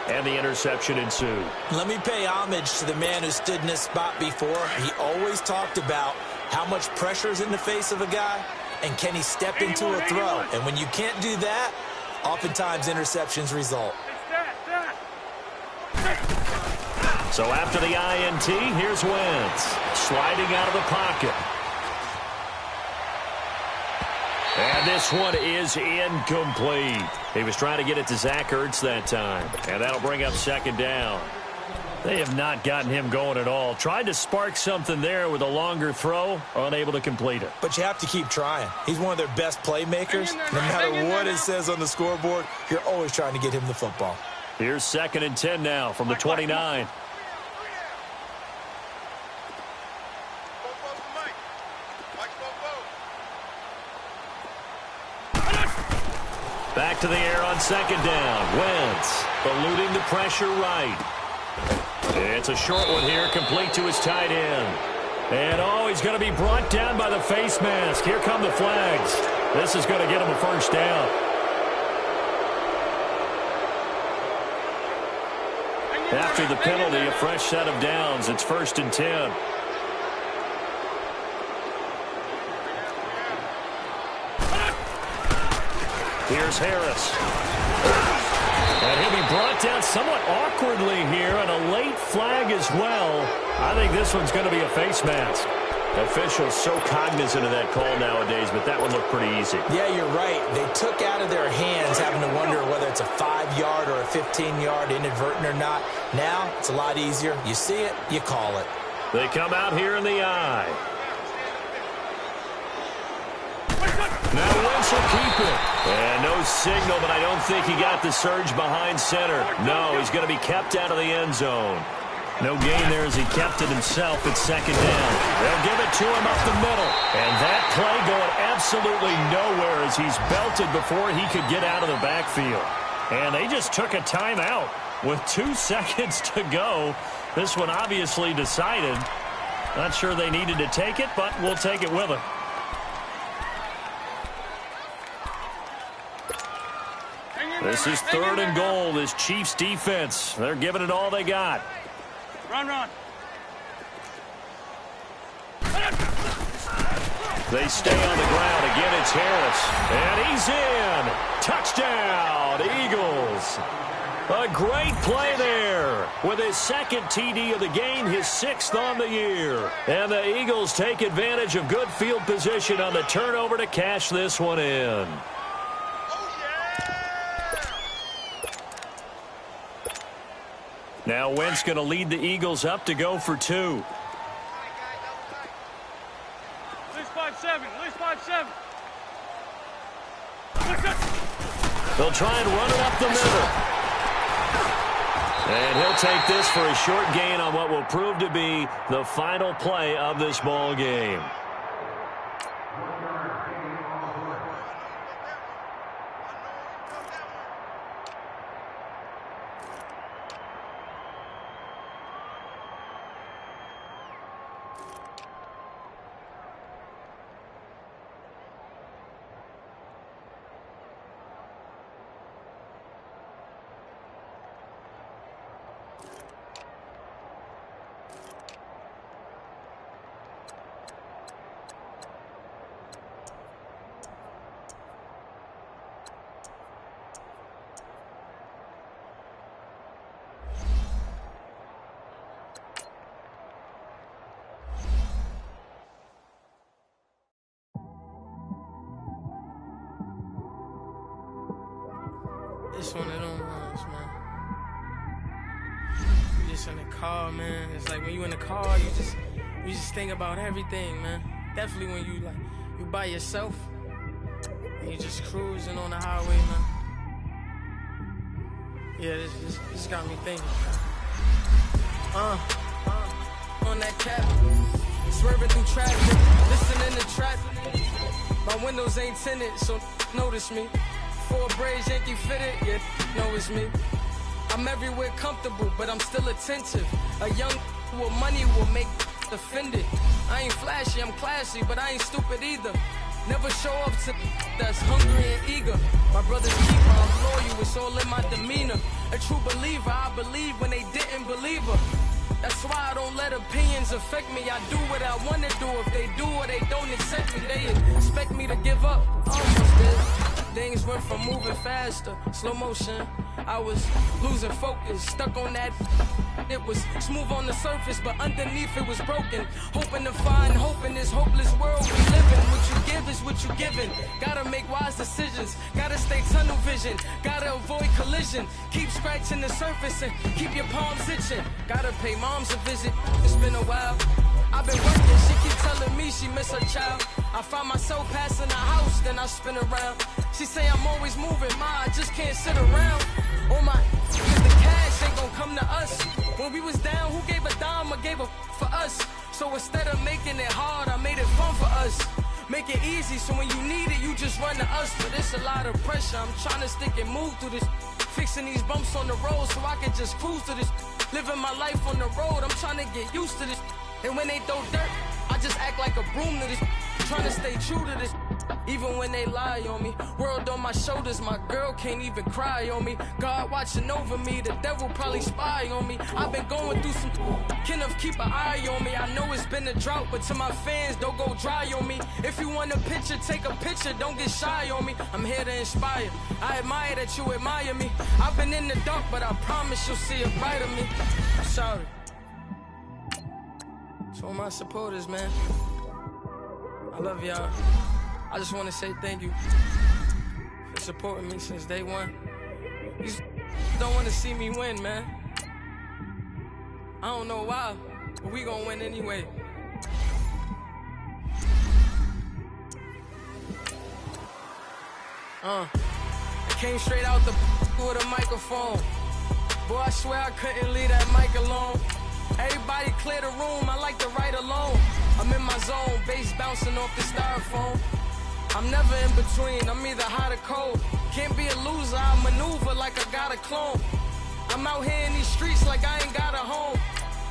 and the interception ensued. Let me pay homage to the man who stood in this spot before. He always talked about how much pressure is in the face of a guy, and can he step into a throw. And when you can't do that, oftentimes interceptions result. So after the INT, here's Wentz, sliding out of the pocket. And this one is incomplete. He was trying to get it to Zach Ertz that time. And that'll bring up 2nd down. They have not gotten him going at all. Tried to spark something there with a longer throw, unable to complete it. But you have to keep trying. He's one of their best playmakers. No matter what it says on the scoreboard, you're always trying to get him the football. Here's 2nd and 10 now from the 29. Back to the air on 2nd down. Wentz eluding the pressure right. It's a short one here, complete to his tight end. And, he's going to be brought down by the face mask. Here come the flags. This is going to get him a 1st down. After the penalty, a fresh set of downs. It's 1st and 10. Here's Harris. And he'll be brought down somewhat awkwardly here, and a late flag as well. I think this one's going to be a face mask. Officials so cognizant of that call nowadays, but that one looked pretty easy. Yeah, you're right. They took out of their hands having to wonder whether it's a 5-yard or a 15-yard inadvertent or not. Now, it's a lot easier. You see it, you call it. They come out here in the eye. Now Wentz will keep it. And no signal, but I don't think he got the surge behind center. No, he's going to be kept out of the end zone. No gain there as he kept it himself. It's 2nd down. They'll give it to him up the middle. And that play going absolutely nowhere as he's belted before he could get out of the backfield. And they just took a timeout with 2 seconds to go. This one obviously decided. Not sure they needed to take it, but we'll take it with them. This is 3rd and goal. This Chiefs defense, they're giving it all they got. Run. They stay on the ground. Again, it's Harris. And he's in. Touchdown, Eagles. A great play there. With his 2nd TD of the game, his 6th on the year. And the Eagles take advantage of good field position on the turnover to cash this one in. Now Wentz going to lead the Eagles up to go for 2. At least 5-7. They'll try and run it up the middle. And he'll take this for a short gain on what will prove to be the final play of this ball game. It's one of them ones, man. You just in the car, man. It's like when you in the car, you just think about everything, man. Definitely when you by yourself and you just cruising on the highway, man. Yeah, this got me thinking. On that cap, swerving through traffic, listening to traffic. My windows ain't tinted, so notice me. 4 braids, Yankee fitted, yeah, know it's me. I'm everywhere comfortable, but I'm still attentive. A young with money will make offended. I ain't flashy, I'm classy, but I ain't stupid either. Never show up to that's hungry and eager. My brother's keeper, I'm loyal, it's all in my demeanor. A true believer, I believe when they didn't believe her. That's why I don't let opinions affect me. I do what I want to do. If they do or they don't accept me, they expect me to give up. Almost did. Things went from moving faster, slow motion. I was losing focus, stuck on that. It was smooth on the surface, but underneath it was broken. Hoping to find hope in this hopeless world we live in. What you give is what you given. Gotta make wise decisions. Gotta stay tunnel vision. Gotta avoid collision. Keep scratching the surface and keep your palms itching. Gotta pay moms a visit. It's been a while. I've been working, she keep telling me she miss her child. I find myself passing the house, then I spin around. She say I'm always moving, ma, I just can't sit around. Oh my, cause the cash ain't gon' come to us. When we was down, who gave a dime or gave a for us? So instead of making it hard, I made it fun for us. Make it easy, so when you need it, you just run to us. But it's a lot of pressure, I'm trying to stick and move through this. Fixing these bumps on the road so I can just cruise to this. Living my life on the road, I'm trying to get used to this. And when they throw dirt, I just act like a broom to this. Trying to stay true to this. even when they lie on me. World on my shoulders, my girl can't even cry on me. God watching over me, the devil probably spy on me. I've been going through some, Kenneth keep an eye on me. I know it's been a drought, but to my fans, don't go dry on me. If you want a picture, take a picture, don't get shy on me. I'm here to inspire, I admire that you admire me. I've been in the dark, but I promise you'll see a brighter me. I'm sorry to all my supporters, man. I love y'all. I just want to say thank you for supporting me since day one. You don't want to see me win, man. I don't know why, but we gonna win anyway. I came straight out the with a microphone. Boy, I swear I couldn't leave that mic alone. Everybody clear the room, I like to write alone. I'm in my zone, bass bouncing off the styrofoam. I'm never in between, I'm either hot or cold. Can't be a loser, I maneuver like I got a clone. I'm out here in these streets like I ain't got a home.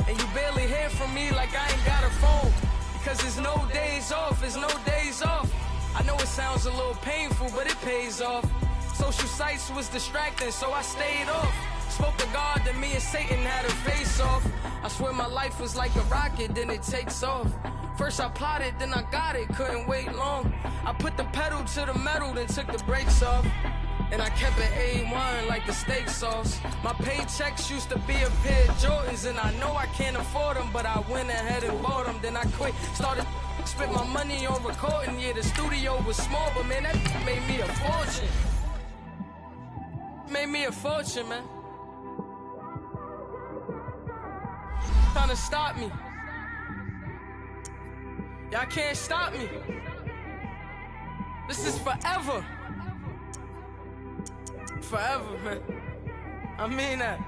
And you barely hear from me like I ain't got a phone. Because there's no days off, there's no days off. I know it sounds a little painful, but it pays off. Social sites was distracting, so I stayed off. Spoke to God, then me and Satan had a face off. I swear my life was like a rocket, then it takes off. First I plotted, then I got it, couldn't wait long. I put the pedal to the metal, then took the brakes off. And I kept it A1 like the steak sauce. My paychecks used to be a pair of Jordans, and I know I can't afford them, but I went ahead and bought them. Then I quit, started spent my money on recording. Yeah, the studio was small, but man, that made me a fortune. Made me a fortune, man. Trying to stop me. Y'all can't stop me. This is forever. Forever, man. I mean that.